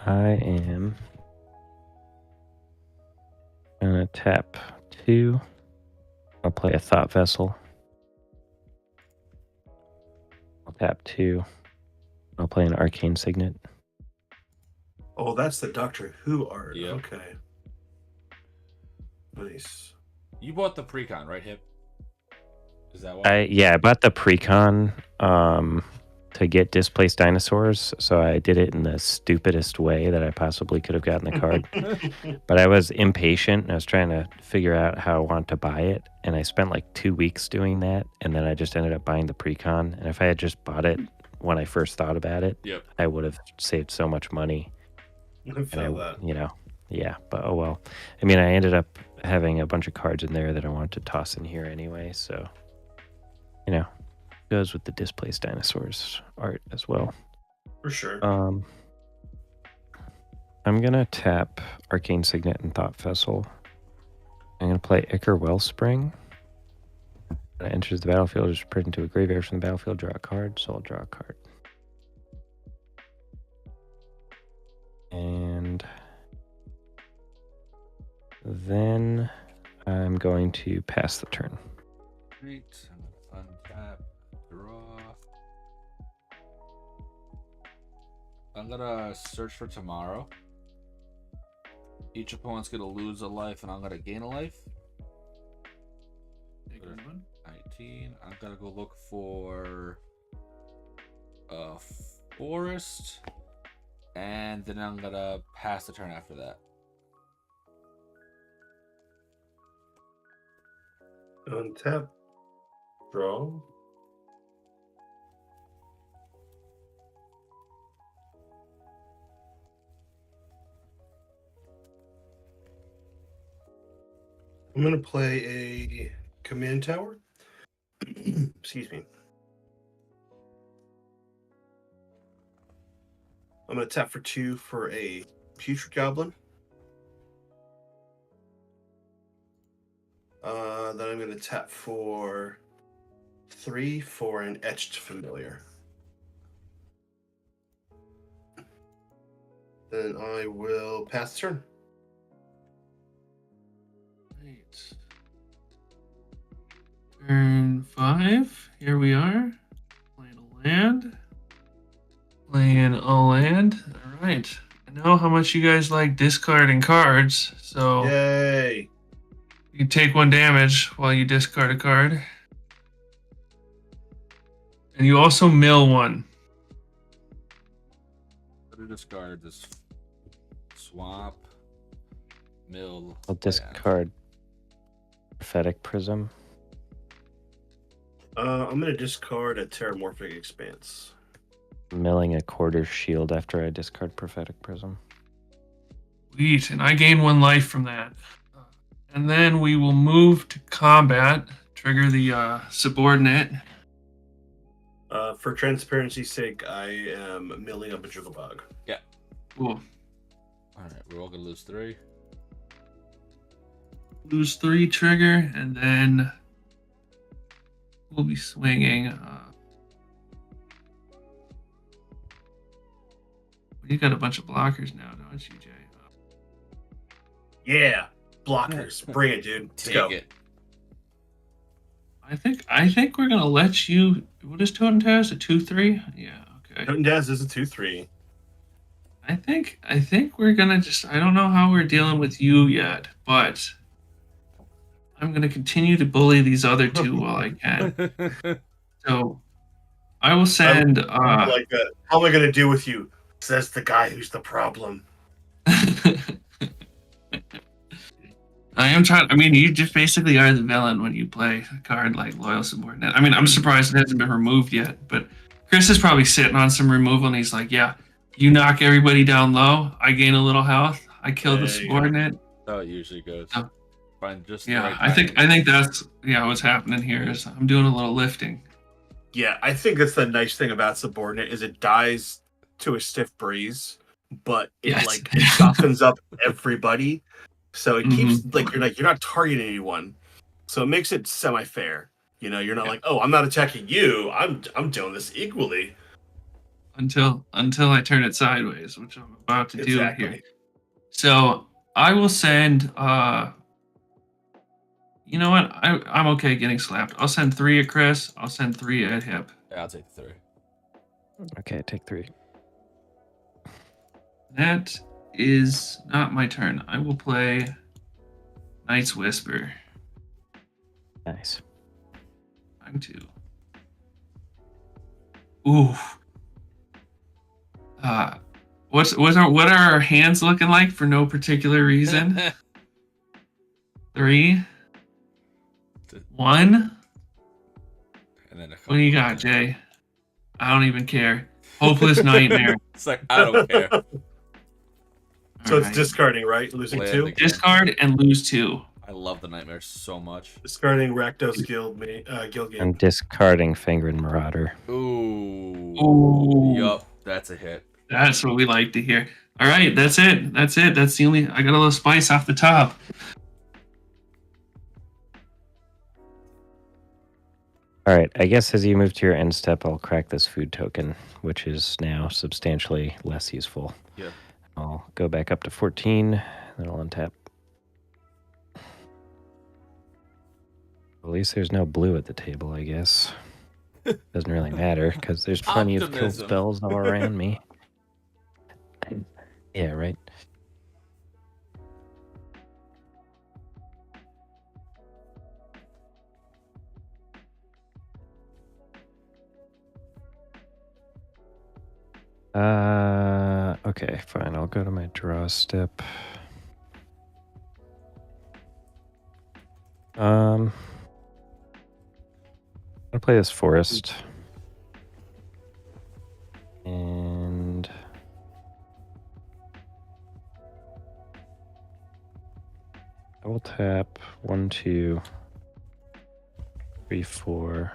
I am gonna tap 2. I'll play a Thought Vessel. I'll tap 2. I'll play an Arcane Signet. Oh, that's the Doctor Who art. Yep. Okay. Nice. You bought the Precon, right, Hip? Is that why? I bought the Precon to get displaced dinosaurs, so I did it in the stupidest way that I possibly could have gotten the card. But I was impatient and I was trying to figure out how I want to buy it, and I spent like 2 weeks doing that, and then I just ended up buying the Precon. And if I had just bought it when I first thought about it, Yep. I would have saved so much money. I feel that. You know, yeah, but oh well. I mean, I ended up having a bunch of cards in there that I wanted to toss in here anyway, so you know, goes with the displaced dinosaurs art as well. For sure. I'm gonna tap Arcane Signet and Thought Vessel. I'm gonna play Ichor Wellspring. When it enters the battlefield, just put into a graveyard from the battlefield, draw a card, so I'll draw a card. And then I'm going to pass the turn. Great. I'm gonna untap, draw. I'm gonna search for tomorrow. Each opponent's gonna lose a life, and I'm gonna gain a life. 19. I'm gonna go look for a forest, and then I'm gonna pass the turn after that. Untap. Draw. I'm going to play a command tower. Excuse me. I'm going to tap for 2 for a putrid goblin. Then I'm going to tap for 3 for an etched familiar. Then I will pass the turn. Right. Turn 5. Here we are. Playing a land. Playing a land. All right. I know how much you guys like discarding cards, so Yay! you can take 1 damage while you discard a card. And you also mill 1. Better discard this swamp, mill. I'll discard Prophetic Prism. I'm going to discard a Terramorphic Expanse. Milling a quarter shield after I discard Prophetic Prism. Sweet. And I gain 1 life from that. And then we will move to combat. Trigger the subordinate. For transparency's sake, I am milling up a Jugglebug. Yeah. Cool. Alright, we're all gonna lose 3. Lose 3 trigger, and then we'll be swinging. You got a bunch of blockers now, don't you, Jay? Yeah, blockers. Bring it, dude. Let's Take go. it. I think we're gonna let you. What is Totem Taz? A 2/3? Yeah. Okay. Totem Daz is a 2/3. I think we're gonna just. I don't know how we're dealing with you yet, but I'm gonna continue to bully these other 2 while I can. So I will send. Like that. How am I gonna deal with you? Says the guy who's the problem. I am trying. I mean, you just basically are the villain when you play a card like Loyal Subordinate. I mean, I'm surprised it hasn't been removed yet, but Chris is probably sitting on some removal, and he's like, "Yeah, you knock everybody down low. I gain a little health. I kill the There you go. subordinate." That's how it usually goes. Oh. Find just the Yeah, right I think timing. that's what's happening here is I'm doing a little lifting. Yeah, I think that's the nice thing about Subordinate is it dies to a stiff breeze, but it Yes. it softens up everybody. So it keeps Mm-hmm. you're not targeting anyone. So it makes it semi-fair. You know, you're not like, "Oh, I'm not attacking you. I'm doing this equally." Until I turn it sideways, which I'm about to do Exactly. here. So I will send. You know what? I'm okay getting slapped. I'll send 3 at Chris. I'll send 3 at Hip. Yeah, I'll take the 3. Okay, take 3. That is not my turn. I will play Night's Whisper. Nice. Time to. Ooh. What are our hands looking like for no particular reason? 3, 1. And then a What do you got, Jay? I don't even care. Hopeless Nightmare. It's like, I don't care. So it's discarding, right? Losing Land 2. again. Discard and lose 2. I love the nightmares so much. Discarding Rakdos Guild I'm Game. discarding Fangren Marauder. Ooh. Ooh. Yup, that's a hit. That's what we like to hear. All right, that's it. That's the only. I got a little spice off the top. All right, I guess as you move to your end step, I'll crack this food token, which is now substantially less useful. Yeah. I'll go back up to 14, then I'll untap. At least there's no blue at the table, I guess. Doesn't really matter, because there's plenty of kill Optimism. spells all around me. Yeah, right. Okay, fine. I'll go to my draw step. I'm gonna play this forest. And I will tap 1, 2, 3, 4.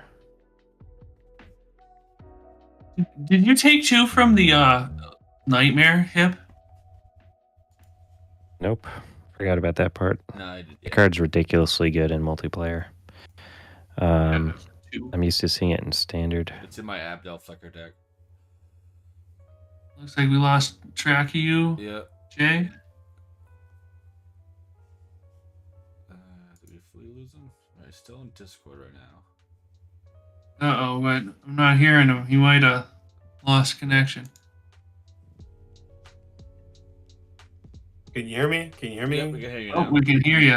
Did you take 2 from the Nightmare hip? Nope. Forgot about that part. No, I did. The card's ridiculously good in multiplayer. Yeah, 2. I'm used to seeing it in standard. It's in my Abdel Flecker deck. Looks like we lost track of you, Yeah. Jay. Did we fully lose him? Alright, still in Discord right now. Uh-oh, but I'm not hearing him. He might have lost connection. Can you hear me? Can you hear me? Yep, we can hear you Oh, now. we can hear you.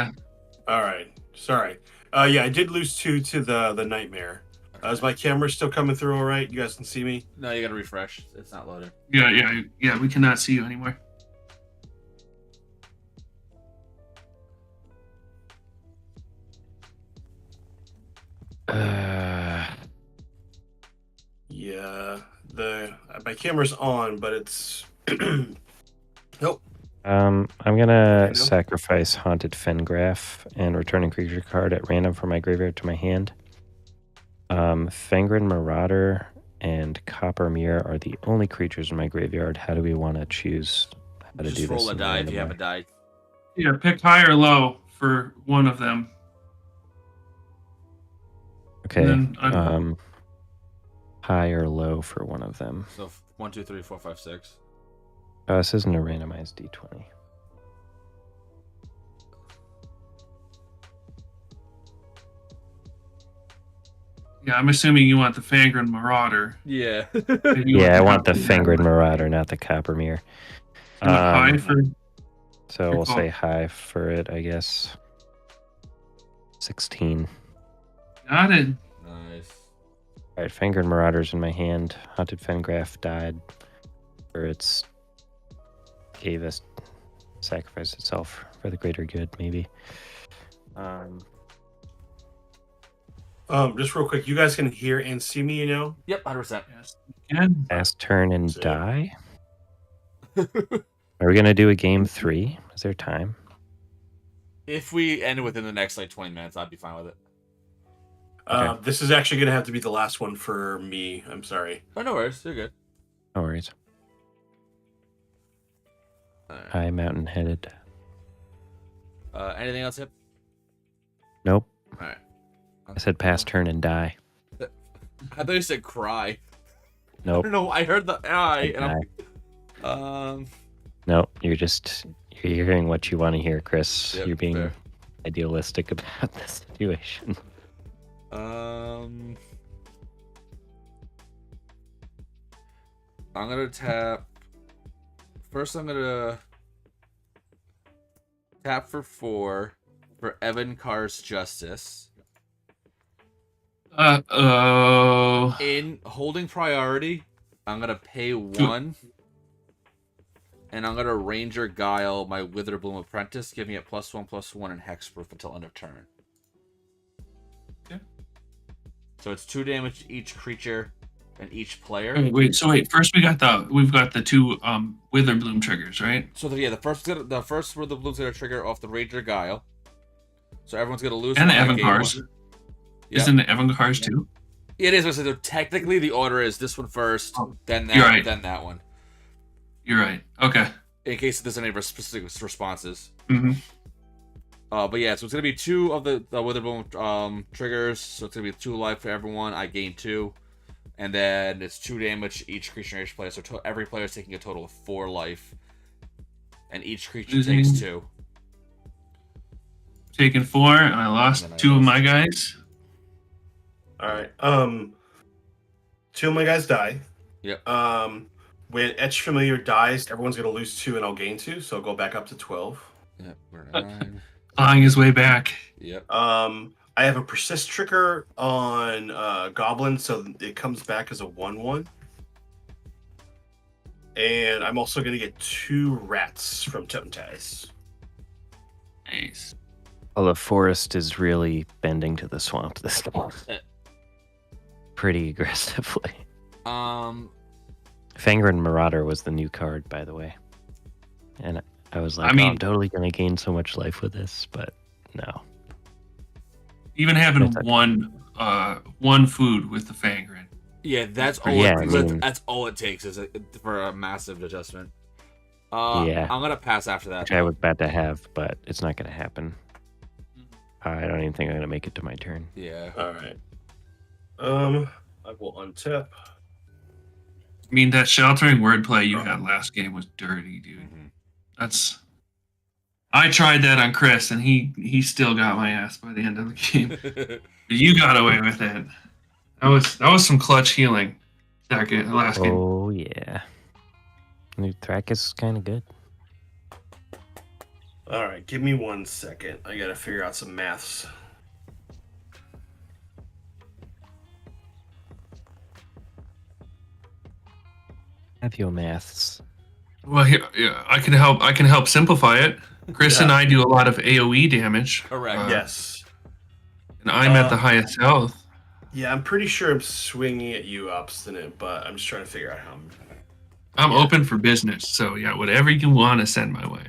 All right. Sorry. Yeah, I did lose 2 to the Nightmare. Is my camera still coming through all right? You guys can see me? No, you gotta refresh. It's not loading. Yeah, we cannot see you anymore. Yeah. My camera's on, but it's nope. I'm Okay, gonna no. sacrifice Haunted Fengraf and return a creature card at random from my graveyard to my hand. Fangren Marauder and Copper Mirror are the only creatures in my graveyard. How do we want to choose how to do Just this? roll a in die if random you have way? a die. Yeah, pick high or low for one of them. Okay. And then High or low for one of them. So 1, 2, 3, 4, 5, 6. This isn't a randomized d20. Yeah, I'm assuming you want the Fangren Marauder. Yeah. And you Yeah, I want the Copper Fangren Mirror. Marauder, not the Copper Mirror. You want high for So Your we'll call. say high for it, I guess. 16. got it. Nice. All right, Fangren Marauder's in my hand. Haunted Fengraf died, or its gave us sacrificed itself for the greater good, maybe. Just real quick, you guys can hear and see me, you know? Yep, 100%. Yes, again. Last turn and Sick. die. Are we gonna do a game 3? Is there time? If we end within the next like 20 minutes, I'd be fine with it. Okay. This is actually gonna have to be the last one for me. I'm sorry. Oh, no worries. You're good. No worries. Alright. High mountain headed. Anything else, Hip? Nope. Alright. I said pass turn and die. I thought you said cry. I Nope. don't know. I heard the I. And Die. I'm, Nope. You're hearing what you want to hear, Chris. Yep, You're being fair. idealistic about the situation. I'm gonna tap. First, I'm gonna tap for 4, for Evan Carr's Justice. Oh. In holding priority, I'm gonna pay 1. And I'm gonna Ranger Guile my Witherbloom Apprentice, giving it +1/+1 and hexproof until end of turn. Okay. So it's 2 damage to each creature and each player. Wait. First, we've got the 2 Witherbloom triggers, right? So the first Witherbloom's gonna trigger off the Ranger Guile. So everyone's gonna lose. And the one Evan game Cars. one. Isn't the Evan Cars too? It is. So technically, the order is this one first, then that, You're right. then that one. You're right. Okay. In case there's any specific responses. Mm-hmm. But yeah, so it's gonna be 2 of the Witherbloom triggers. So it's gonna be 2 life for everyone. I gain 2, and then it's 2 damage each creature and each player. So every player is taking a total of 4 life, and each creature takes 2. Taking 4, and I lost 2 of my guys. All right. 2 of my guys die. Yep. When Etch Familiar dies, everyone's gonna lose 2, and I'll gain 2, so I'll go back up to 12. Yep. We're at 9. Clawing his way back. Yep. I have a persist trigger on Goblin, so it comes back as a 1/1. And I'm also gonna get 2 rats from Totem Ties. Nice. Well, the forest is really bending to the swamp this time. Pretty aggressively. Fangren Marauder was the new card, by the way. And I was like, I'm totally going to gain so much life with this, but no. Even having one food with the Fangren. Yeah, that's all. Yeah, that's all it takes for a massive adjustment. Yeah, I'm gonna pass after that. Which I was about to have, but it's not going to happen. I don't even think I'm going to make it to my turn. Yeah. All right. I will untap. I mean, that sheltering wordplay you had last game was dirty, dude. Mm-hmm. I tried that on Chris, and he still got my ass by the end of the game. You got away with it. That was some clutch healing. Last game. Oh yeah. New track is kind of good. All right, give me 1 second. I gotta figure out some maths. Have your maths. Well, yeah, I can help simplify it. Chris and I do a lot of AOE damage. Correct. Yes. And I'm at the highest health. Yeah, I'm pretty sure I'm swinging at you, Obstinate, but I'm just trying to figure out how I'm open for business, so yeah, whatever you want to send my way.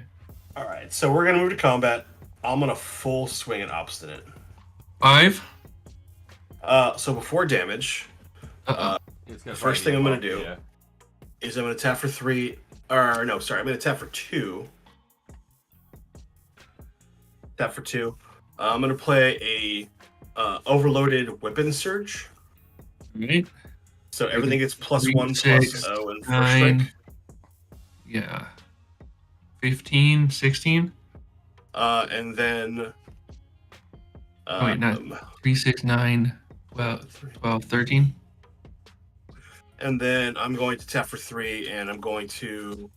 All right, so we're gonna move to combat. I'm gonna full swing at Obstinate. 5. So before damage, the first thing I'm gonna do is I'm gonna tap for 3. Or no, sorry, I'm gonna tap for 2. Tap for 2. I'm gonna play a overloaded weapon surge. Right. So everything gets +1 6, +0 and 9. first strike. Yeah. 15, 16. And then. Wait, not 3, 6, 9, 12, 13. And then I'm going to tap for 3, and I'm going to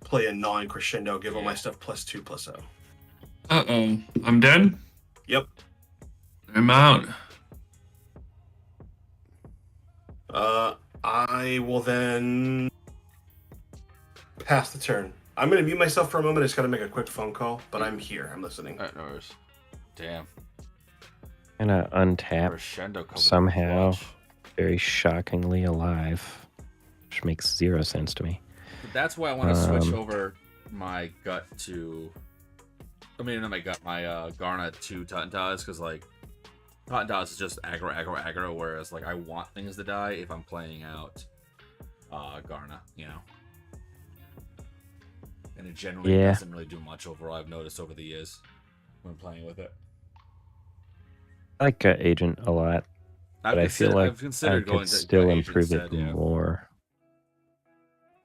play a non-crescendo, give all my stuff +2 +0. Uh-oh. I'm dead? Yep. I'm out. I will then pass the turn. I'm going to mute myself for a moment. I just got to make a quick phone call, but I'm here. I'm listening. All right, no worries. Damn. Gonna untap Crescendo covered somehow. clutch. Very shockingly alive, which makes 0 sense to me. That's why I want to switch over my gut to. I mean, not my gut, my Garnet to Totentas, because like Totentas is just aggro, whereas like I want things to die if I'm playing out Garna, you know. And it generally doesn't really do much overall. I've noticed over the years when playing with it. I like Agent a lot, but I feel like I could still improve it more.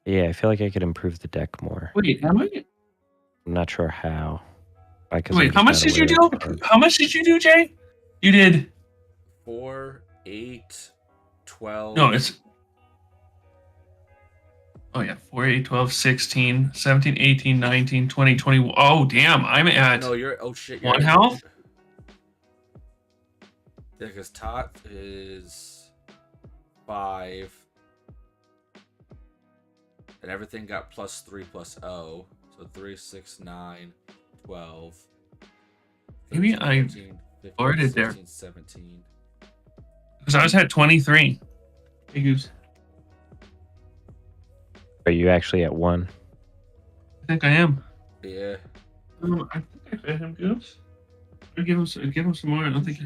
Yeah, I feel like I could improve the deck more. Wait, am I? I'm not sure how. Wait, how much did you do? How much did you do, Jay? You did 4, 8, 12. No, it's. Oh yeah, 4, 8, 12, 16, 17, 18, 19, 20, 20. Oh damn, I'm at No, you're. Oh shit. You're 1 at- health. Yeah, because Tot is 5. And everything got +3 +0. So 3, 6, 9, 12. Maybe 13, I 14, 15, farted there. 16, 17. Because I was at 23. Hey, Goose. Are you actually at 1? I think I am. Yeah. I think I fed him Goose. I'd give him some more. I don't think.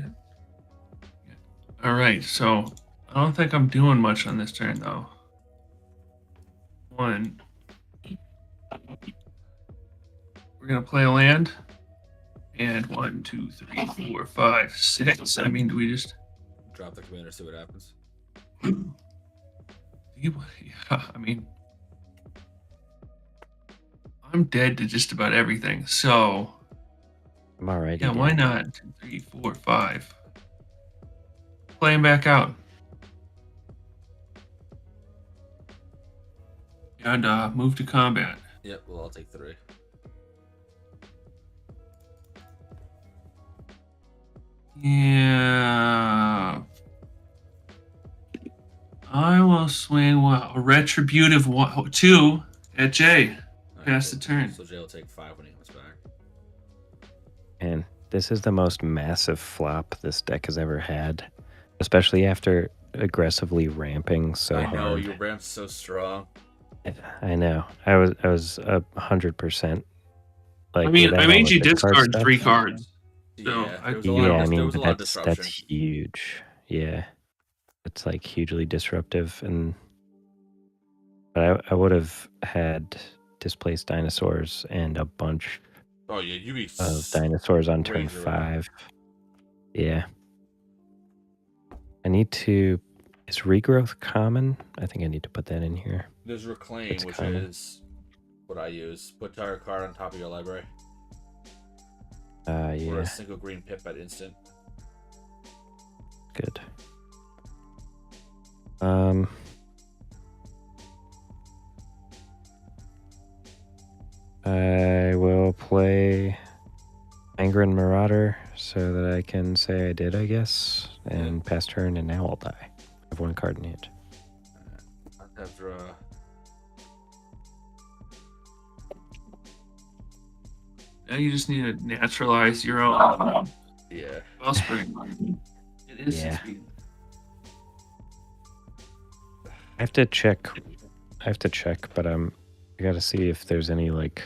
All right, so I don't think I'm doing much on this turn though. 1. We're gonna play a land. And 1, 2, 3, 4, 5, 6. I mean, do we just? Drop the commander, see what happens. Yeah, I mean, I'm dead to just about everything. So I'm alright. yeah, why not? 2, 3, 4, 5. Play him back out. And move to combat. Yep, well, I'll take 3. Yeah. I will swing a retributive 2 at Jay. Pass the turn. So Jay will take 5 when he comes back. And this is the most massive flop this deck has ever had, especially after aggressively ramping so I know, hard. your ramp's so strong. I know. I was 100%. Like, I mean, without I all made the you good card discard stuff. 3 cards. So, Yeah, I- there was a lot Yeah, of, I mean, there was a but lot of that's disruption. huge. Yeah, it's like hugely disruptive, but I would have had displaced dinosaurs and a bunch Oh yeah, you be of dinosaurs on turn crazy right now. 5. Yeah, I need to. Is regrowth common? I think I need to put that in here. There's Reclaim, It's which common. is what I use. Put target card on top of your library. Or Yeah, a single green pip at instant. good. I will play Angren Marauder so that I can say I did, I guess, and pass turn, and now I'll die. I have 1 card in hand. After now you just need to naturalize your own yeah. wellspring. It is Yeah. 6 feet. I have to check, but I gotta see if there's any like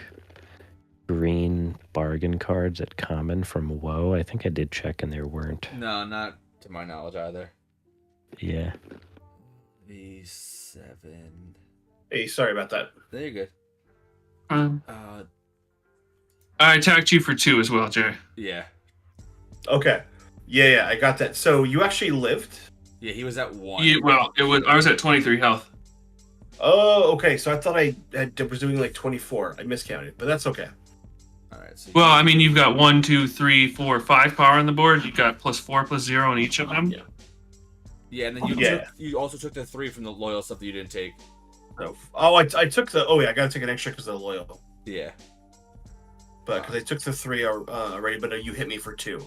green bargain cards at common from WoW. I think I did check and there weren't. No, not to my knowledge either. Yeah. V7. Hey, sorry about that. There you go. I attacked you for 2 as well, Jay. Yeah. Okay. Yeah, I got that. So you actually lived? Yeah, he was at 1. Yeah, well, I was at 23 health. Oh, okay. So I thought I was doing like 24. I miscounted, but that's okay. Alright, so Well, I mean, you've got 1, 2, 3, 4, 5 power on the board. You've got +4, +0 on each of them. Yeah. yeah, and then Yeah. you also took the 3 from the loyal stuff that you didn't take. I took the. Oh yeah, I gotta take an extra because of the loyal. Yeah. But because I took the 3 already, but you hit me for 2.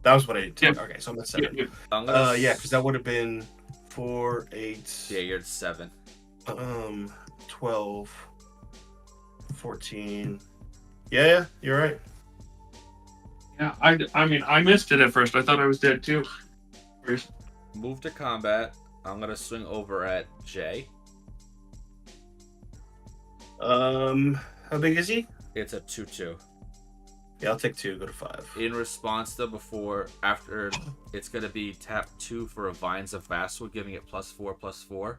That was what I did. Yeah. Okay, so I'm at 7. Yeah. I'm gonna Yeah, because that would have been 4, 8. Yeah, you're at 7. 12, 14. Yeah, you're right. Yeah, I mean, I missed it at first. I thought I was dead too. First. Move to combat. I'm gonna swing over at Jay. How big is he? It's a 2/2. Yeah, I'll take 2. Go to 5. In response to after it's gonna be tap 2 for a Vines of Vassal, giving it +4/+4.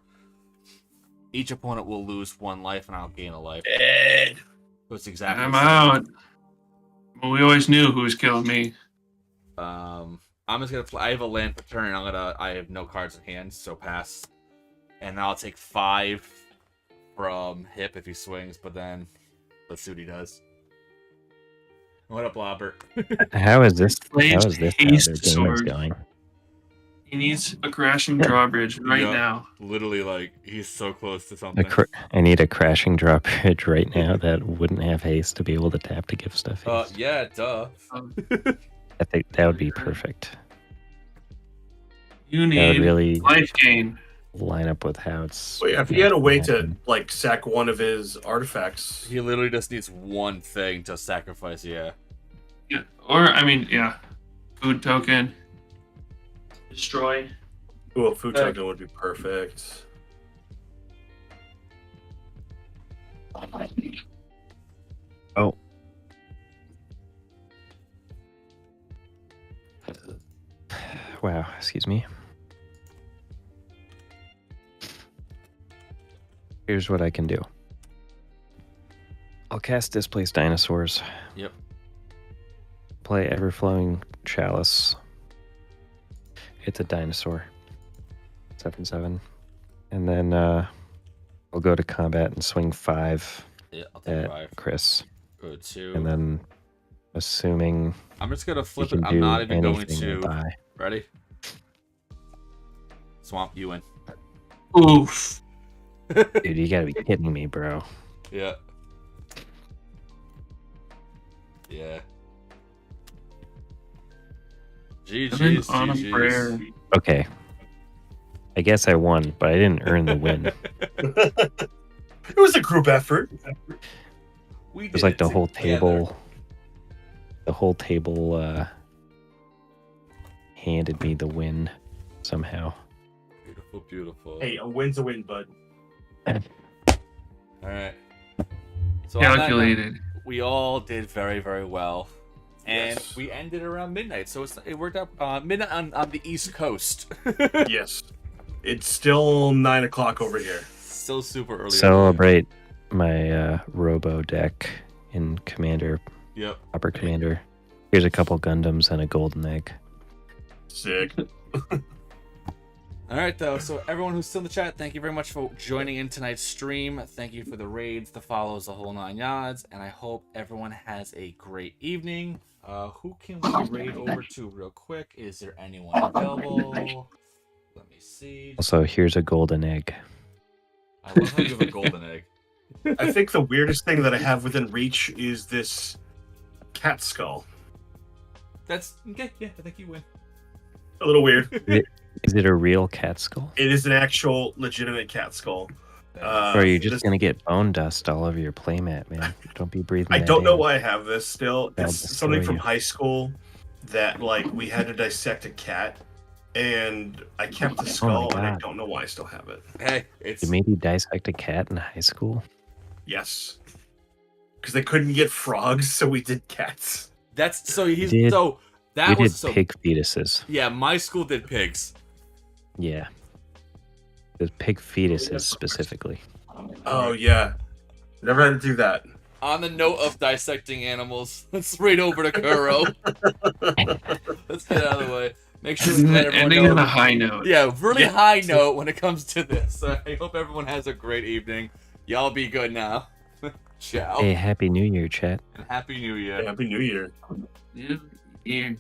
Each opponent will lose 1 life and I'll gain a life. Dead. So it's exactly I'm the same. out. Well, we always knew who was killing me. I'm just gonna play. I have a land per turn. I have no cards in hand, so pass. And now I'll take 5 from Hip if he swings, but then let's see what he does. What up, Lobber? How is this? Blades How is this? How haste their game is sword. going? He needs a crashing drawbridge right Yeah. now. Literally, like, he's so close to something. I need a crashing drawbridge right now that wouldn't have haste to be able to tap to give stuff haste. Yeah, duh. I think that would be perfect. You That would need really life gain. line up with how it's. Well, yeah, if he had a way to like sack one of his artifacts, He literally just needs one thing to sacrifice, yeah. Yeah. Or I mean, yeah. Food token. Destroy. ooh, a food token would be perfect. Oh. Wow, excuse me. Here's what I can do. I'll cast Displace Dinosaurs. Yep. Play Everflowing Chalice. It's a dinosaur. 7/7. And then I'll go to combat and swing 5 Yeah, I'll take at 5. Chris. Good, 2. And then, assuming I'm just gonna you flip can it. I'm do not even going anything, to. I'll die. Ready? Swamp you in. Oof. Dude, you gotta be kidding me, bro. Yeah. Yeah. Living GG's, on a prayer. GG's. Okay. I guess I won, but I didn't earn the win. It was a group effort. We It was did like it the whole together. table. The whole table handed me the win somehow. Beautiful, beautiful. Hey, a win's a win, bud. All right. So on that note, Calculated. we all did very, very well. And Yes. we ended around midnight, so it worked out midnight on the East Coast. Yes. It's still 9 o'clock over here. Still super early. Celebrate my Robo deck in Commander, Yep. Pauper Commander. Here's a couple Gundams and a golden egg. Sick. All right, though. So everyone who's still in the chat, thank you very much for joining in tonight's stream. Thank you for the raids, the follows, the whole 9 yards, and I hope everyone has a great evening. Who can we raid over to real quick? Is there anyone available? Let me see. Also, here's a golden egg. I love how you have a golden egg. I think the weirdest thing that I have within reach is this cat skull. That's okay. Yeah, I think you win. A little weird. Is it a real cat skull? It is an actual, legitimate cat skull. Or are you just this- gonna get bone dust all over your playmat, man? Don't be breathing. I that don't know in. why I have this still. That'll It's destroy something from you. high school that, like, we had to dissect a cat, and I kept the skull, and I God. don't know why I still have it. Hey, it's Did maybe dissect a cat in high school? Yes. Because they couldn't get frogs, so we did cats. that's so he's did- so We that did was so pig fetuses. yeah. My school did pigs. Yeah. The pig fetuses specifically. Oh, yeah. Never had to do that. On the note of dissecting animals, let's raid over to Kuro. Let's get out of the way. Make sure we let everyone Ending know. on a high note. Yeah, really Yeah. high note when it comes to this. I hope everyone has a great evening. Y'all be good now. Ciao. Hey, happy New Year, chat. And Happy New Year. Happy New Year. Yeah.